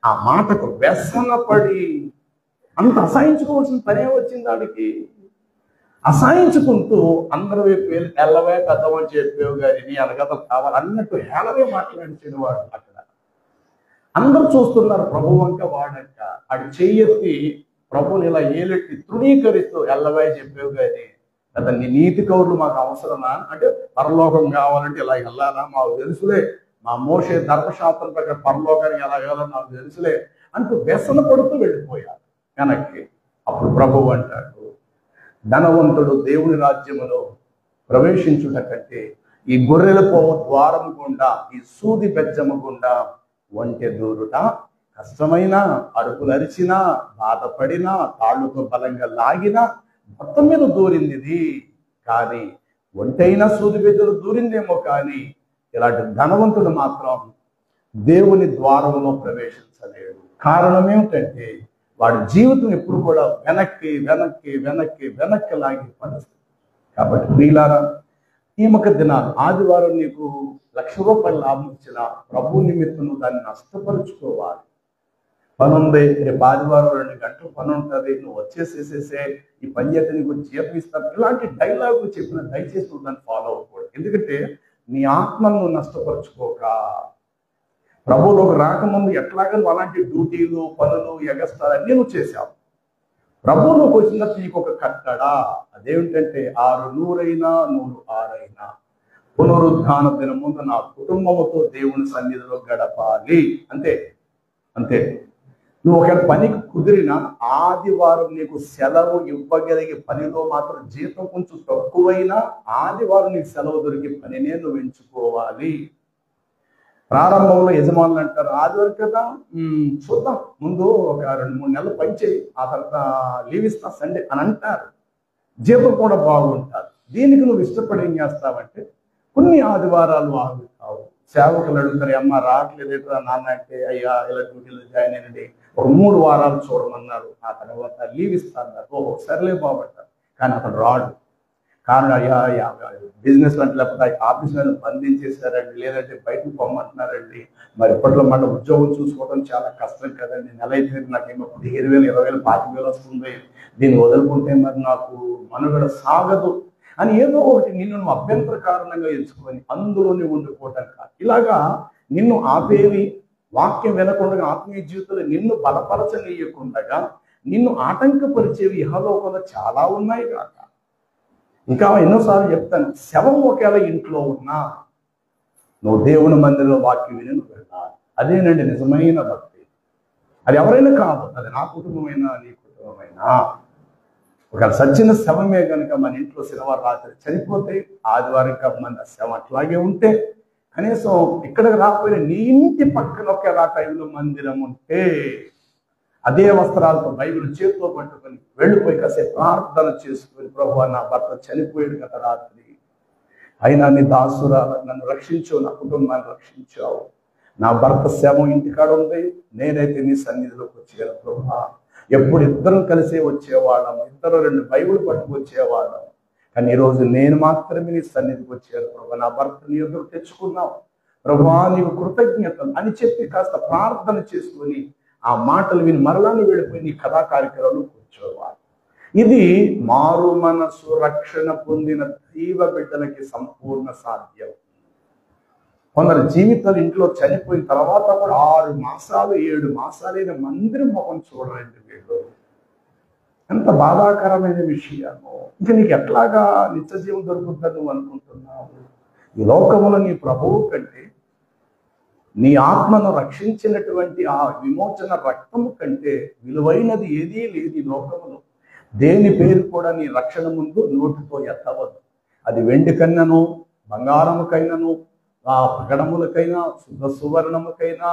S1: ఆ మాటకు వ్యసనపడి అంత అసహించుకోవాల్సిన పనే వచ్చింది వాడికి. అసహించుకుంటూ అందరి వైపు ఎల్లవే కథమని చెప్పేవు గారి నీ అనగత కావాలి అన్నట్టు హేళవే మాట్లాడించిన వాడు. అక్కడ అందరూ చూస్తున్నారు ప్రభు వంక, వాడంక ఆడు చెయ్యెత్తి ప్రభుని ఇలా ఏలెట్టి తృణీకరిస్తూ ఎల్లవే చెప్పేవు గారి కదా, నీ నీతి కౌరులు మాకు అవసరమా అంటే, పరలోకం కావాలంటే ఇలా వెళ్ళాలా మాకు తెలుసులే, మా మోషే ధర్మశాస్త్రం ప్రకారం పరలోకానికి ఎలా వెళ్ళాలో నాకు తెలుసులే అంటూ వ్యసన పడుతూ వెళ్ళిపోయాడు వెనక్కి. అప్పుడు ప్రభు అంటాడు, ధనవంతుడు దేవుని రాజ్యములో ప్రవేశించుట కంటే ఈ గొర్రెల పోవ ద్వారం గుండా, ఈ సూది బెజ్జము గుండా ఒంటె దూరుట కష్టమైన, అరుపులు అరిచినా, బాధపడినా, తాళ్ళుతో బలంగా లాగినా మొత్తం మీద దూరింది ఇది. కానీ ఒంటైనా సూది బెజ్జలు దూరిందేమో, కానీ ఇలాంటి ధనవంతుడు మాత్రం దేవుని ద్వారంలో ప్రవేశించలేడు. కారణం ఏమిటంటే వాడి జీవితం ఎప్పుడు కూడా వెనక్కి వెనక్కి వెనక్కి వెనక్కి లాగే పరిస్థితి. కాబట్టి ప్రియులారా, ఈ మొక్క దినాలు ఆదివారం నీకు 1,00,000 రూపాయలు లాభం ఇచ్చిన ప్రభు నిమిత్తం దాన్ని నష్టపరుచుకోవాలి. పని ఉంది, రేపు ఆదివారం 2 గంటలు పని ఉంటుంది, నువ్వు వచ్చేసేసేసే ఈ పని చేస్తే నీకు జీతం ఇస్తాను, ఇలాంటి డైలాగులు చెప్పిన దయచేసి నువ్వు దాన్ని ఫాలో అవ్వకూడదు. ఎందుకంటే నీ ఆత్మను నువ్వు నష్టపరుచుకోక, ప్రభువులోకి రాకముందు ఎట్లాగా నువ్వు అలాంటి డ్యూటీలు, పనులు, ఎగస్టాలు అన్నీ నువ్వు చేశావు. ప్రభువులోకి వచ్చిన నీకు ఒక కట్టడా, అదేమిటంటే 6 100 106 పునరుద్ధాన దినం ముందు నా కుటుంబముతో దేవుని సన్నిధిలో గడపాలి. అంతే అంతే. నువ్వు ఒకవేళ పనికి కుదిరిన ఆదివారం నీకు సెలవు ఇవ్వగలిగే పనిలో మాత్రం జీతం కొంచెం తక్కువైనా ఆదివారం నీకు సెలవు దొరికే పనినే నువ్వు ఎంచుకోవాలి. ప్రారంభంలో యజమానులు అంటారు, ఆదివారం కదా చూద్దాం, ముందు ఒక 2-3 నెలలు పని చేయి, ఆ తర్వాత లీవ్ ఇస్తా సండే అని అంటారు. జీతం కూడా బాగుంటారు. దీనికి నువ్వు ఇష్టపడి ఏం చేస్తావంటే కొన్ని ఆదివారాలు ఆగుతావు. సేవకులు అడుగుతారు, అమ్మ రావట్లేదు నాన్న అంటే, అయ్యా ఇలా డ్యూటీలో జాయిన్ అయినండి, ఒక 3 వారాలు చూడమన్నారు, ఆ తర్వాత లీవ్ ఇస్తా అన్నారు. ఓహో సర్లే బాగుంటారు. కానీ అతను రాడు. కారణం, అయ్యా బిజినెస్ అంటే లేకపోతే ఆఫీస్ మీద బంధించేశారండి, లేదంటే బయటకు పొమ్మంటున్నారండి, మరి ఇప్పట్లో మళ్ళీ ఉద్యోగం చూసుకోవడం చాలా కష్టం కదండి, నెల అయితే నాకేమో 15,000 20,000 25,000 వస్తుంది, దీన్ని వదులుకుంటే మరి నాకు మనుగడ సాగదు అని ఏదో ఒకటి నిన్ను నువ్వు అభ్యంతర కారణంగా ఎంచుకొని అందులోనే ఉండిపోవటం కాదు. ఇలాగా నిన్ను ఆపేవి, వాక్యం వినకుండా ఆత్మీయ జీవితంలో నిన్ను బలపరచనీయకుండా నిన్ను ఆటంకపరిచేవి ఇహలోకంలో చాలా ఉన్నాయి కాక. ఇంకా ఎన్నోసార్లు చెప్తాను, శవం ఒకవేళ ఇంట్లో ఉన్నా నువ్వు దేవుని మందిరంలో వాక్యం విని నువ్వు వెళ్ళాలి. అదేనండి నిజమైన భక్తి. అది ఎవరైనా కాదు, అది నా కుటుంబమైనా నీ కుటుంబమైనా. ఒకవేళ సచ్చిన శవమే కనుక మన ఇంట్లో శనివారం రాత్రి చనిపోతే ఆదివారం మన శవం అట్లాగే ఉంటే కనీసం ఇక్కడికి రాకపోయినా నీ ఇంటి పక్కన ఒకేలా టైంలో మందిరం ఉంటే అదే వస్త్రాలతో బైబిల్ చేతిలో పట్టుకొని వెళ్ళిపోయి కాసేపు ప్రార్థన చేసుకుని ప్రభువా నా భర్త చనిపోయాడు గత రాత్రి, అయినా నీ దాసురాలు నన్ను రక్షించావు, నా కుటుంబాన్ని రక్షించావు, నా భర్త శవం ఇంటికాడ ఉంది, నేనైతే నీ సన్నిధిలోకి వచ్చాను ప్రభువా. ఎప్పుడు ఇద్దరం కలిసే వచ్చేవాళ్ళం, ఇద్దరు 2 బైబిల్ పట్టుకు వచ్చేవాళ్ళం, కానీ ఈరోజు నేను మాత్రమే నీ సన్నిధికి వచ్చాను ప్రభు, నా భర్త నీ ఎదురు తెచ్చుకున్నావు ప్రభువా, నీకు కృతజ్ఞతలు అని చెప్పి కాస్త ప్రార్థన చేసుకొని ఆ మాటలు విని మరలాని వెళ్ళిపోయి నీ కథా కార్యక్రమాలు కూర్చోవాలి. ఇది మారు మనసు రక్షణ పొందిన దైవ బిడ్డలకి సంపూర్ణ సాధ్యం. కొందరు జీవితాలు ఇంట్లో చనిపోయిన తర్వాత కూడా 6 మాసాలు 7 మాసాలైన మందిరం ముఖం చూడరండి వీళ్ళు. ఎంత బాధాకరమైన విషయము. ఇంకా నీకు ఎట్లాగా నిత్య జీవం దొరుకుతుందని నువ్వు అనుకుంటున్నావు? ఈ లోకములో నీ ప్రభువు కంటే, నీ ఆత్మను రక్షించినటువంటి ఆ విమోచన రక్తము కంటే విలువైనది ఏదీ లేదు ఈ లోకములో. దేని పేరు కూడా నీ రక్షణ ముందు నోటితో ఎత్తవద్దు. అది వెండి కన్నను, బంగారముకైనను, ఆ పగడములకైనా, శుద్ధ సువర్ణముకైనా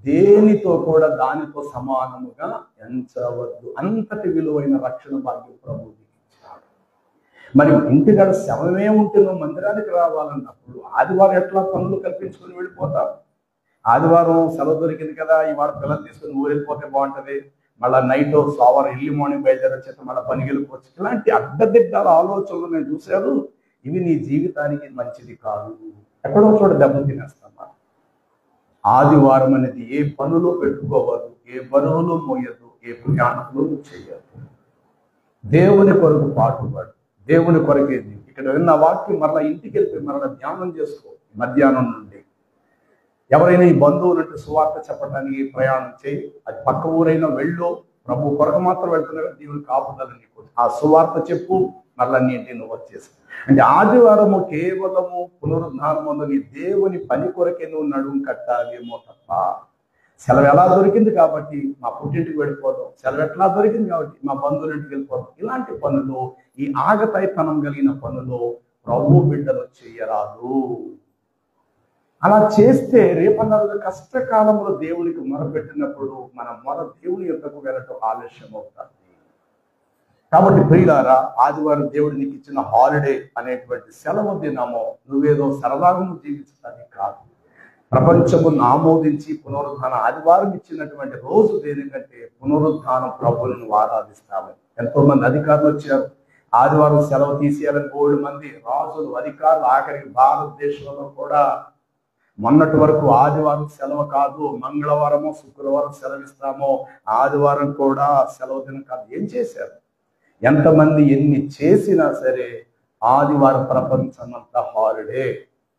S1: దేనితో కూడా దానితో సమానముగా ఎంచవద్దు. అంతటి విలువైన రక్షణ భాగ్యం ప్రభువు ఇచ్చాడు. మరి ఇంటికాడ శవమే ఉంటే నువ్వు మందిరానికి రావాలన్నప్పుడు ఆదివారం ఎట్లా పనులు కల్పించుకొని వెళ్ళిపోతావు? ఆదివారం సెలవు దొరికింది కదా, ఇవాళ పిల్లలు తీసుకుని ఊరు వెళ్ళిపోతే బాగుంటుంది, మళ్ళీ నైట్ సోమవారం ఎర్లీ మార్నింగ్ బయలుదేరి వచ్చేస్తే మళ్ళీ పనికి వెళ్ళిపోవచ్చు. ఇలాంటి అడ్డదిడ్డాల ఆలోచనలు నేను చూశాను. ఇవి నీ జీవితానికి మంచిది కాదు. ఎక్కడో చోట దెబ్బ తినేస్తామా? ఆదివారం అనేది ఏ పనులు పెట్టుకోవద్దు, ఏ బరువులు మోయద్దు, ఏ ప్రయాణములు చేయద్దు. దేవుని కొరకు పాటుపడు, దేవుని కొరకేది. ఇక్కడ విన్న వాక్యం మరలా ఇంటికి వెళ్ళిపోయి మరలా ధ్యానం చేసుకో. మధ్యాహ్నం నుండి ఎవరైనా ఈ బంధువులంటే సువార్త చెప్పడానికి ప్రయాణం చేయి. అది పక్క ఊరైనా వెళ్ళు, ప్రభు కొరకు మాత్రం వెళ్తున్నా దేవుని కాపుదల నీకు. ఆ సువార్త చెప్పు, మరలా నీ ఇంటికి నువ్వు వచ్చేసి. అంటే ఆదివారము కేవలము పునరుద్ధానము నీ దేవుని పని కొరకే నువ్వు నడుము కట్టాలేమో తప్ప, సెలవు ఎలా దొరికింది కాబట్టి మా పుట్టింటికి వెళ్ళిపోవడం, సెలవు ఎట్లా దొరికింది కాబట్టి మా బంధువులింటికి వెళ్ళిపోవడం, ఇలాంటి పనులు, ఈ ఆగతాయితనం కలిగిన పనులు ప్రభు బిడ్డలు చేయరాదు. అలా చేస్తే రేపన్నర కష్టకాలంలో దేవునికి మొరపెట్టినప్పుడు మన మొర దేవుని యొద్దకు వెళ్ళటం ఆలస్యం అవుతుంది. కాబట్టి ప్రియులారా, ఆదివారం దేవుడు నీకు ఇచ్చిన హాలిడే అనేటువంటి సెలవు దినము నువ్వేదో సరదాగా జీవించడానికి కాదు. ప్రపంచమును ఆమోదించి పునరుద్ధాన ఆదివారం ఇచ్చినటువంటి రోజు దేనికంటే పునరుద్ధానం ప్రభువును నువ్వు ఆరాధిస్తామని. ఎంతో మంది అధికారులు వచ్చారు, ఆదివారం సెలవు తీసేయాలని 3 మంది రాజులు, అధికారులు, ఆఖరికి భారతదేశంలో కూడా మొన్నటి వరకు ఆదివారం సెలవు కాదు, మంగళవారము శుక్రవారం సెలవిస్తామో, ఆదివారం కూడా సెలవు దినం కాదు. ఏం చేశారు? ఎంతమంది ఎన్ని చేసినా సరే ఆదివారం ప్రపంచమంతా హాలిడే,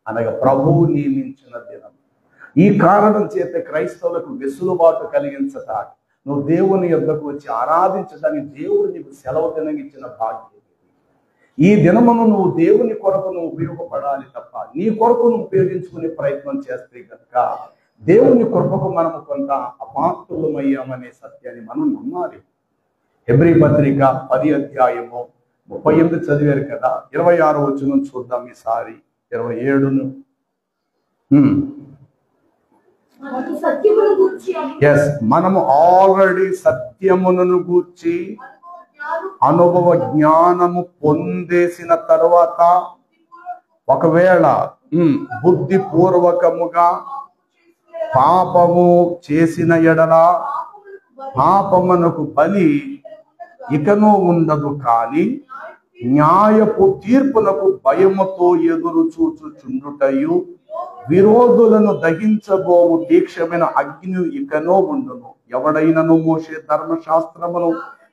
S1: అనగా ప్రభువు నియమించిన దినం. ఈ కారణం చేత క్రైస్తవులకు వెసులుబాటు కలిగించటానికి, నువ్వు దేవుని యొద్దకు వచ్చి ఆరాధించడానికి దేవుడు నీకు సెలవు దినం ఇచ్చిన భాగ్యం. ఈ దినమును నువ్వు దేవుని కొరకు నువ్వు ఉపయోగపడాలి తప్ప నీ కొరకు నువ్వు ఉపయోగించుకునే ప్రయత్నం చేస్తే కనుక దేవుని కృపకు మనము కొంత అపాత్రులమయ్యామనే సత్యాన్ని మనం నమ్మాలి. హెబ్రీ పత్రిక 10 అధ్యాయము 38 చదివారు కదా, 26 వచనం చూద్దాం ఈసారి. 27ను మనము ఆల్రెడీ సత్యమును గూర్చి అనుభవ జ్ఞానము పొందేసిన తరువాత ఒకవేళ బుద్ధిపూర్వకముగా పాపము చేసిన ఎడల పాపమునకు బలి ఇకను ఉండదు, కానీ న్యాయపు తీర్పునకు భయముతో ఎదురు చూచుచుండుటయు విరోధులను దహించబోవు తీక్షమైన అగ్ని ఇకనో ఉండును. ఎవడైనను మోషే ధర్మశాస్త్రమును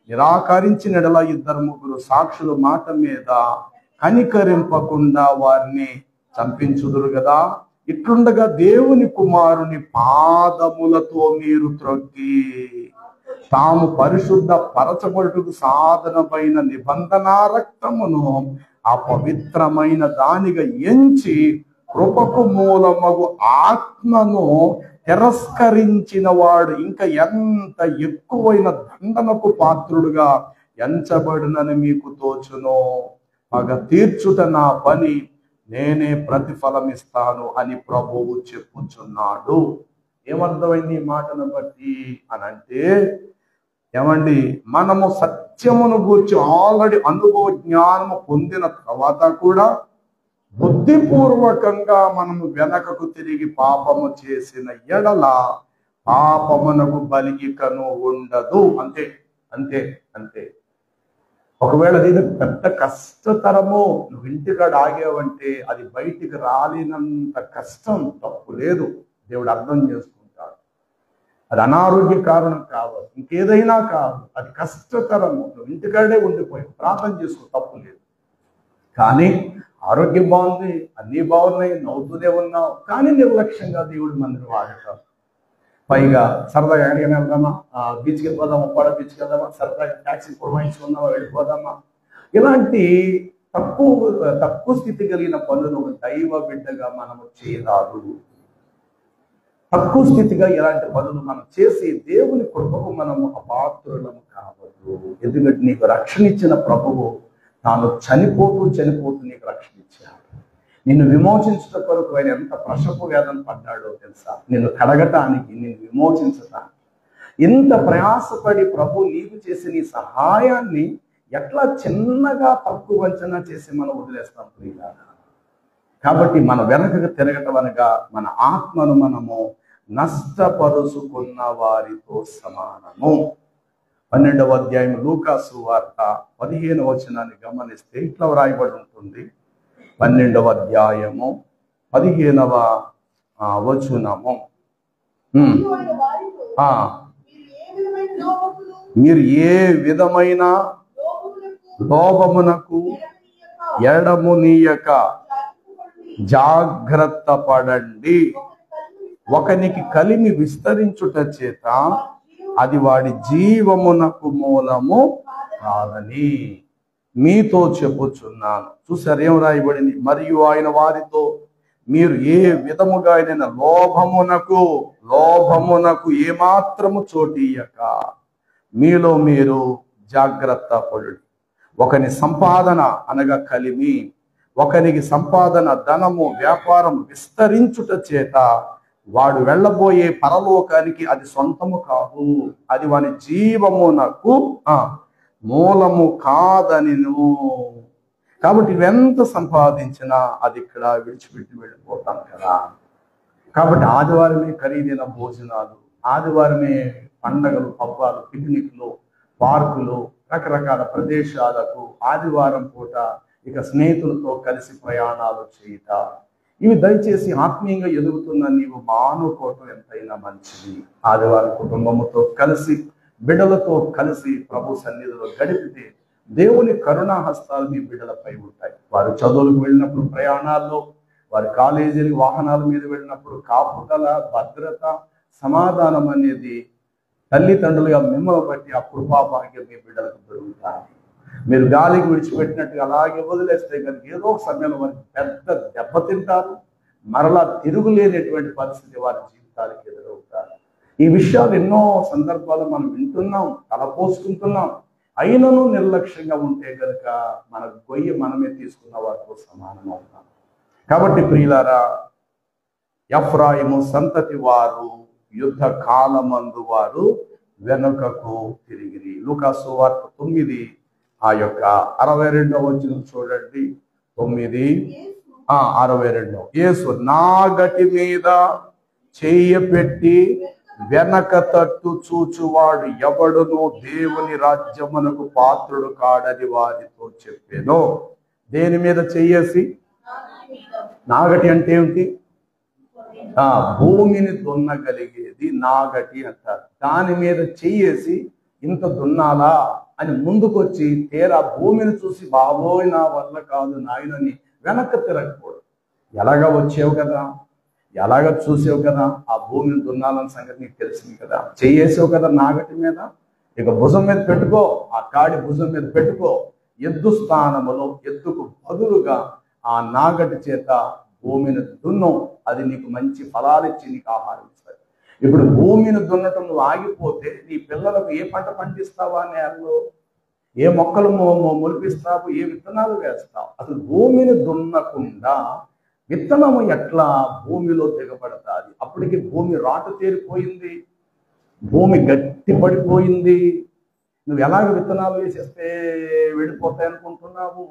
S1: నిరాకరించిన ఎడల 2-3 సాక్షుల మాట మీద కనికరింపకుండా వారిని చంపించుదురు కదా. ఇట్లుండగా దేవుని కుమారుని పాదములతో మీరు త్రొక్కి తాము పరిశుద్ధ పరచబడుటకు సాధనమైన నిబంధనా రక్తమును అపవిత్రమైన దానిగా ఎంచి కృపకు మూలమగు ఆత్మను తిరస్కరించిన వాడు ఇంకా ఎంత ఎక్కువైన దండనకు పాత్రుడుగా ఎంచబడునని మీకు తోచును. పగ తీర్చుట నా పని, నేనే ప్రతిఫలం ఇస్తాను అని ప్రభువు చెప్పుచున్నాడు. ఏమర్థమైంది ఈ మాటను బట్టి అని అంటే, ఏమండి, మనము సత్యమును గూర్చి ఆల్రెడీ అనుభవ జ్ఞానము పొందిన తర్వాత కూడా బుద్ధిపూర్వకంగా మనము వెనకకు తిరిగి పాపము చేసిన ఎడల పాపమునకు బలికను ఉండదు. అంతే అంతే అంతే. ఒకవేళ ఇది పెద్ద కష్టతరము, నువ్వు ఇంటికాడ ఆగేవంటే అది బయటికి రాలేనంత కష్టం, తప్పు లేదు, దేవుడు అర్థం చేసుకుంటాడు. అది అనారోగ్య కారణం కావాలి, ఇంకేదైనా కాదు, అది కష్టతరము, నువ్వు ఇంటికాడే ఉండిపోయి ప్రార్థన చేసుకో, తప్పు లేదు. కానీ ఆరోగ్యం బాగుంది, అన్నీ బాగున్నాయి, నవ్వుతూనే ఉన్నావు, కానీ నిర్లక్ష్యంగా దేవుడు మందిని వాడటం. పైగా సరదాగా ఎక్కడికైనా వెళ్దామా, బీచ్కి వెళ్ళిపోదామా, పడ బీచ్కి వెళ్దామా, సరదాగా ట్యాక్సీ పురమాయించుకుందామా, వెళ్ళిపోదామా, ఇలాంటి తక్కువ స్థితి కలిగిన పనులు దైవ బిడ్డగా మనము చేయరాదు. తక్కువ స్థితిగా ఇలాంటి పనులు మనం చేసి దేవుని కృపకు మనము అపాత్రులము కావద్దు. ఎందుకంటే నీకు రక్షణ ఇచ్చిన ప్రభువు తాను చనిపోతూ నీకు రక్షణ ఇచ్చాడు. నిన్ను విమోచించట కొరకు ఆయన ఎంత ప్రసవ వేదన పడ్డాడో తెలుసా? నిన్ను కడగటానికి, నిన్ను విమోచించటానికి ఇంత ప్రయాసపడి ప్రభు నీకు చేసిన ఈ సహాయాన్ని ఎట్లా చిన్నగా తక్కువ వంచన చేసి మనం వదిలేస్తాం ప్రియులారా. కాబట్టి మన వెనకకు తిరగటం అనగా మన ఆత్మను మనము నష్టపరుచుకున్న వారితో సమానము. 12వ అధ్యాయం లూకాసు వార్త 15వ వచనాన్ని గమనిస్తే ఇట్లా వ్రాయబడి ఉంటుంది. 12వ అధ్యాయము 15వ వచనము, మీరు ఏ విధమైన లోభమునకు ఎడమునీయక జాగ్రత్త పడండి. ఒకనికి కలిమి విస్తరించుట చేత అది వాడి జీవమునకు మూలము కాదని మీతో చెప్పుచున్నాను. చూసారు ఏం రాయబడింది? మరియు ఆయన వారితో, మీరు ఏ విధముగా అయిన లోభమునకు ఏమాత్రము చోటీయక మీలో మీరు జాగ్రత్త పడు. ఒకని సంపాదన అనగా కలిమి, ఒకనికి సంపాదన ధనము వ్యాపారం విస్తరించుట చేత వాడు వెళ్ళబోయే పరలోకానికి అది సొంతము కాదు, అది వాని జీవమునకు మూలము కాదనిను. కాబట్టి నువ్వెంత సంపాదించినా అది ఇక్కడ విడిచిపెట్టి వెళ్ళిపోతాం కదా. కాబట్టి ఆదివారమే ఖరీదైన భోజనాలు, ఆదివారమే పండగలు, పబ్బాలు, పిక్నిక్లు, పార్కులు, రకరకాల ప్రదేశాలకు ఆదివారం పూట ఇక స్నేహితులతో కలిసి ప్రయాణాలు చేయుట, ఇవి దయచేసి ఆత్మీయంగా ఎదుగుతున్న నీవు మానుకోవటం ఎంతైనా మంచిది. ఆదివారం కుటుంబముతో కలిసి, బిడ్డలతో కలిసి ప్రభు సన్నిధిలో గడిపితే దేవుని కరుణా హస్తాలు మీ బిడ్డలపై ఉంటాయి. వారు చదువులకు వెళ్ళినప్పుడు, ప్రయాణాల్లో, వారి కాలేజీలు వాహనాల మీద వెళ్ళినప్పుడు కాపుదల, భద్రత, సమాధానం అనేది తల్లిదండ్రులుగా మిమ్మల్ని బట్టి ఆ కృపాభాగ్యం మీ బిడ్డలకు దొరుకుతాయి. మీరు గాలికి విడిచిపెట్టినట్టుగా అలాగే వదిలేస్తే కనుక ఏదో ఒక సమయంలో వారికి పెద్ద దెబ్బతింటారు. మరలా తిరుగులేనటువంటి పరిస్థితి వారి జీవితాలకు ఎదురవుతారు. ఈ విషయాలు ఎన్నో సందర్భాలు మనం వింటున్నాం, తలపోసుకుంటున్నాం. అయినను నిర్లక్ష్యంగా ఉంటే కనుక మన గొయ్యి మనమే తీసుకున్న వారితో సమానం అవుతాం. కాబట్టి ప్రియులారా, ఎఫ్రాయిము సంతతి వారు యుద్ధ కాలమందు వారు వెనుకకు తిరిగిరి. లూకాసు వార్త 9 ఆ యొక్క 62వ వచనం చూడండి. 9:62. యేసు నాగటి మీద చెయ్యి పెట్టి వెనక తట్టు చూచువాడు ఎవడును దేవుని రాజ్యమునకు పాత్రుడు కాడని వారితో చెప్పాను. దేని మీద చెయ్యేసి? నాగటి అంటే ఏమిటి? భూమిని దున్నగలిగేది నాగటి అంటారు. దాని మీద చెయ్యేసి ఇంత దున్నాలా అని ముందుకొచ్చి తీరా భూమిని చూసి బాబోయ్ నా వల్ల కాదు నాయనని వెనక్కి తిరగకూడదు. ఎలాగా వచ్చావు కదా, ఎలాగ చూసావు కదా, ఆ భూమిని దున్నాలని సంగతి నీకు తెలిసింది కదా, చెయ్యేసావు కదా నాగటి మీద, ఇక భుజం మీద పెట్టుకో, ఆ కాడి భుజం మీద పెట్టుకో. ఎద్దు స్థానములో ఎద్దుకు బదులుగా ఆ నాగటి చేత భూమిని దున్నం, అది నీకు మంచి ఫలాలు ఇచ్చి నీకు ఆహారం ఇస్తుంది. ఇప్పుడు భూమిని దున్నటం నువ్వు ఆగిపోతే నీ పిల్లలకు ఏ పంట పండిస్తావా నేలలో? ఏ మొక్కలు మొలిపిస్తావు, ఏ విత్తనాలు వేస్తావు? అసలు భూమిని దున్నకుండా విత్తనము ఎట్లా భూమిలో దిగబడతాది? అప్పటికి భూమి రాటు తేరిపోయింది, భూమి గట్టి పడిపోయింది. నువ్వు ఎలాగ విత్తనాలు వేసేస్తే వెళ్ళిపోతాయి అనుకుంటున్నావు?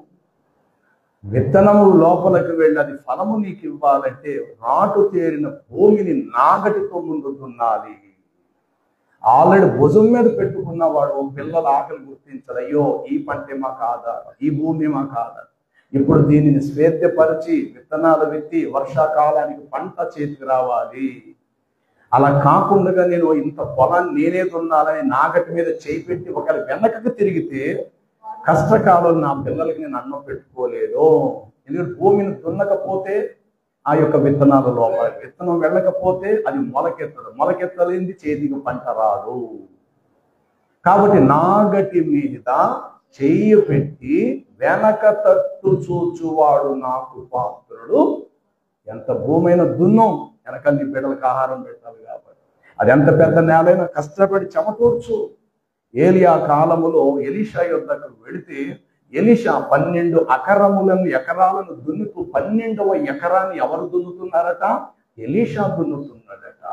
S1: విత్తనము లోపలికి వెళ్ళి అది ఫలము నీకు ఇవ్వాలంటే రాటు తేరిన భూమిని నాగటితో ముందు దున్నాలి. ఆల్రెడీ భుజం మీద పెట్టుకున్నవాడు పిల్లల ఆకలి గుర్తించడు. అయ్యో ఈ పంటే మాకు ఆధారం, ఈ భూమి మాకు ఆధారం. ఇప్పుడు దీనిని స్వేద్యపరిచి విత్తనాలు వెత్తి వర్షాకాలానికి పంట చేతికి రావాలి. అలా కాకుండా నేను ఇంత పొలాన్ని నేనే దున్నాలని నాగటి మీద చేయి పెట్టి ఒకవేళ వెనకకి తిరిగితే కష్టకాలం నా పిల్లలకి నేను అన్నం పెట్టుకోలేదు. ఎందుకంటే భూమిని దున్నకపోతే ఆ యొక్క విత్తనాల లోపల విత్తనం వెళ్ళకపోతే అది మొలకెత్తలేంది చేతికి పంట రాదు. కాబట్టి నాగటి మీద చెయ్యి పెట్టి వెనక తట్టు చూచువాడు నాకు పాత్రుడు. ఎంత భూమైనా దున్నం, వెనక నీ బిడ్డలకు ఆహారం పెట్టాలి కాబట్టి. అది ఎంత పెద్ద నేలైనా కష్టపడి చెమటూర్చు. ఏలియా కాలములో ఎలీషా యొద్దకు వెళితే ఎలీషా 12 ఎకరాలను దున్నుతూ 12వ ఎకరాన్ని ఎవరు దున్నుతున్నారట? ఎలీషా దున్నుతున్నాడట.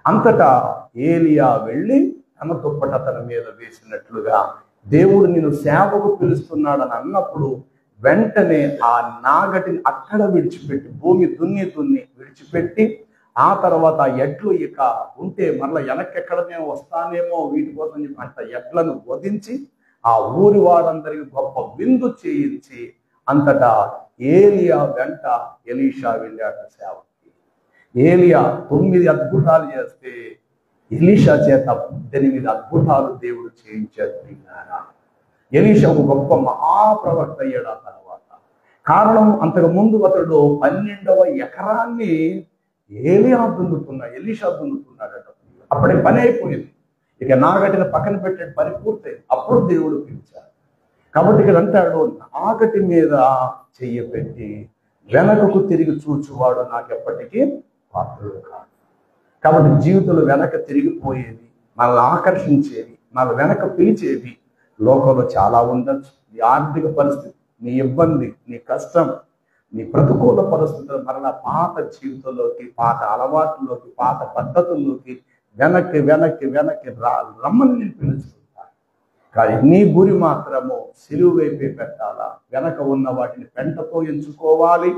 S1: అంతటా ఏలియా వెళ్ళి తన దుప్పట తన మీద వేసినట్లుగా దేవుడు నిన్ను సేవకు పిలుస్తున్నాడని అన్నప్పుడు వెంటనే ఆ నాగటిని అక్కడ విడిచిపెట్టి భూమి దున్ని విడిచిపెట్టి ఆ తర్వాత ఆ ఎడ్లు ఇక ఉంటే మరలా వెనక్కెక్కడ నేను వస్తానేమో వీటి కోసం చెప్పి అంత ఎడ్లను వధించి ఆ ఊరి వారందరికి గొప్ప విందు చేయించి అంతటా ఏలియా వెంట ఎలీషా వెళ్ళాట సేవకి. ఏలియా 9 అద్భుతాలు చేస్తే ఎలీషా చేత 18 అద్భుతాలు దేవుడు చేయించాడు. ఎలీషా ఒక గొప్ప మహాప్రవక్త అయ్యాడు ఆ తర్వాత. కారణం అంతకు ముందు అతడు 12వ ఎకరాన్ని ఎలీషా దున్నుతున్నాడట. అప్పుడే పని అయిపోయింది. ఇక నాగటిని పక్కన పెట్టే పని పూర్తయింది. అప్పుడు దేవుడు పిలిచాడు. కాబట్టి ఇక్కడ అంటాడు, నాగటి మీద చెయ్యి పెట్టి వెనకకు తిరిగి చూచువాడు నాకెప్పటికీ పాత్రుడు కాదు. కాబట్టి జీవితంలో వెనక తిరిగిపోయేది, మనల్ని ఆకర్షించేది, మన వెనక పిలిచేది లోకంలో చాలా ఉండొచ్చు. నీ ఆర్థిక పరిస్థితి, నీ ఇబ్బంది, నీ కష్టం, నీ ప్రతికూల పరిస్థితులు మరలా పాత జీవితంలోకి, పాత అలవాట్లలోకి, పాత పద్ధతుల్లోకి వెనక్కి రమ్మని నేను పిలుచుకుంటాను. కానీ నీ గురి మాత్రము సిలువ వైపే పెట్టాలా. వెనక ఉన్న వాటిని పెంటతో ఎంచుకోవాలి.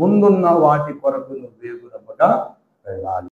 S1: ముందున్న వాటి కొరకు నువ్వు వేగురముగా వెళ్ళాలి.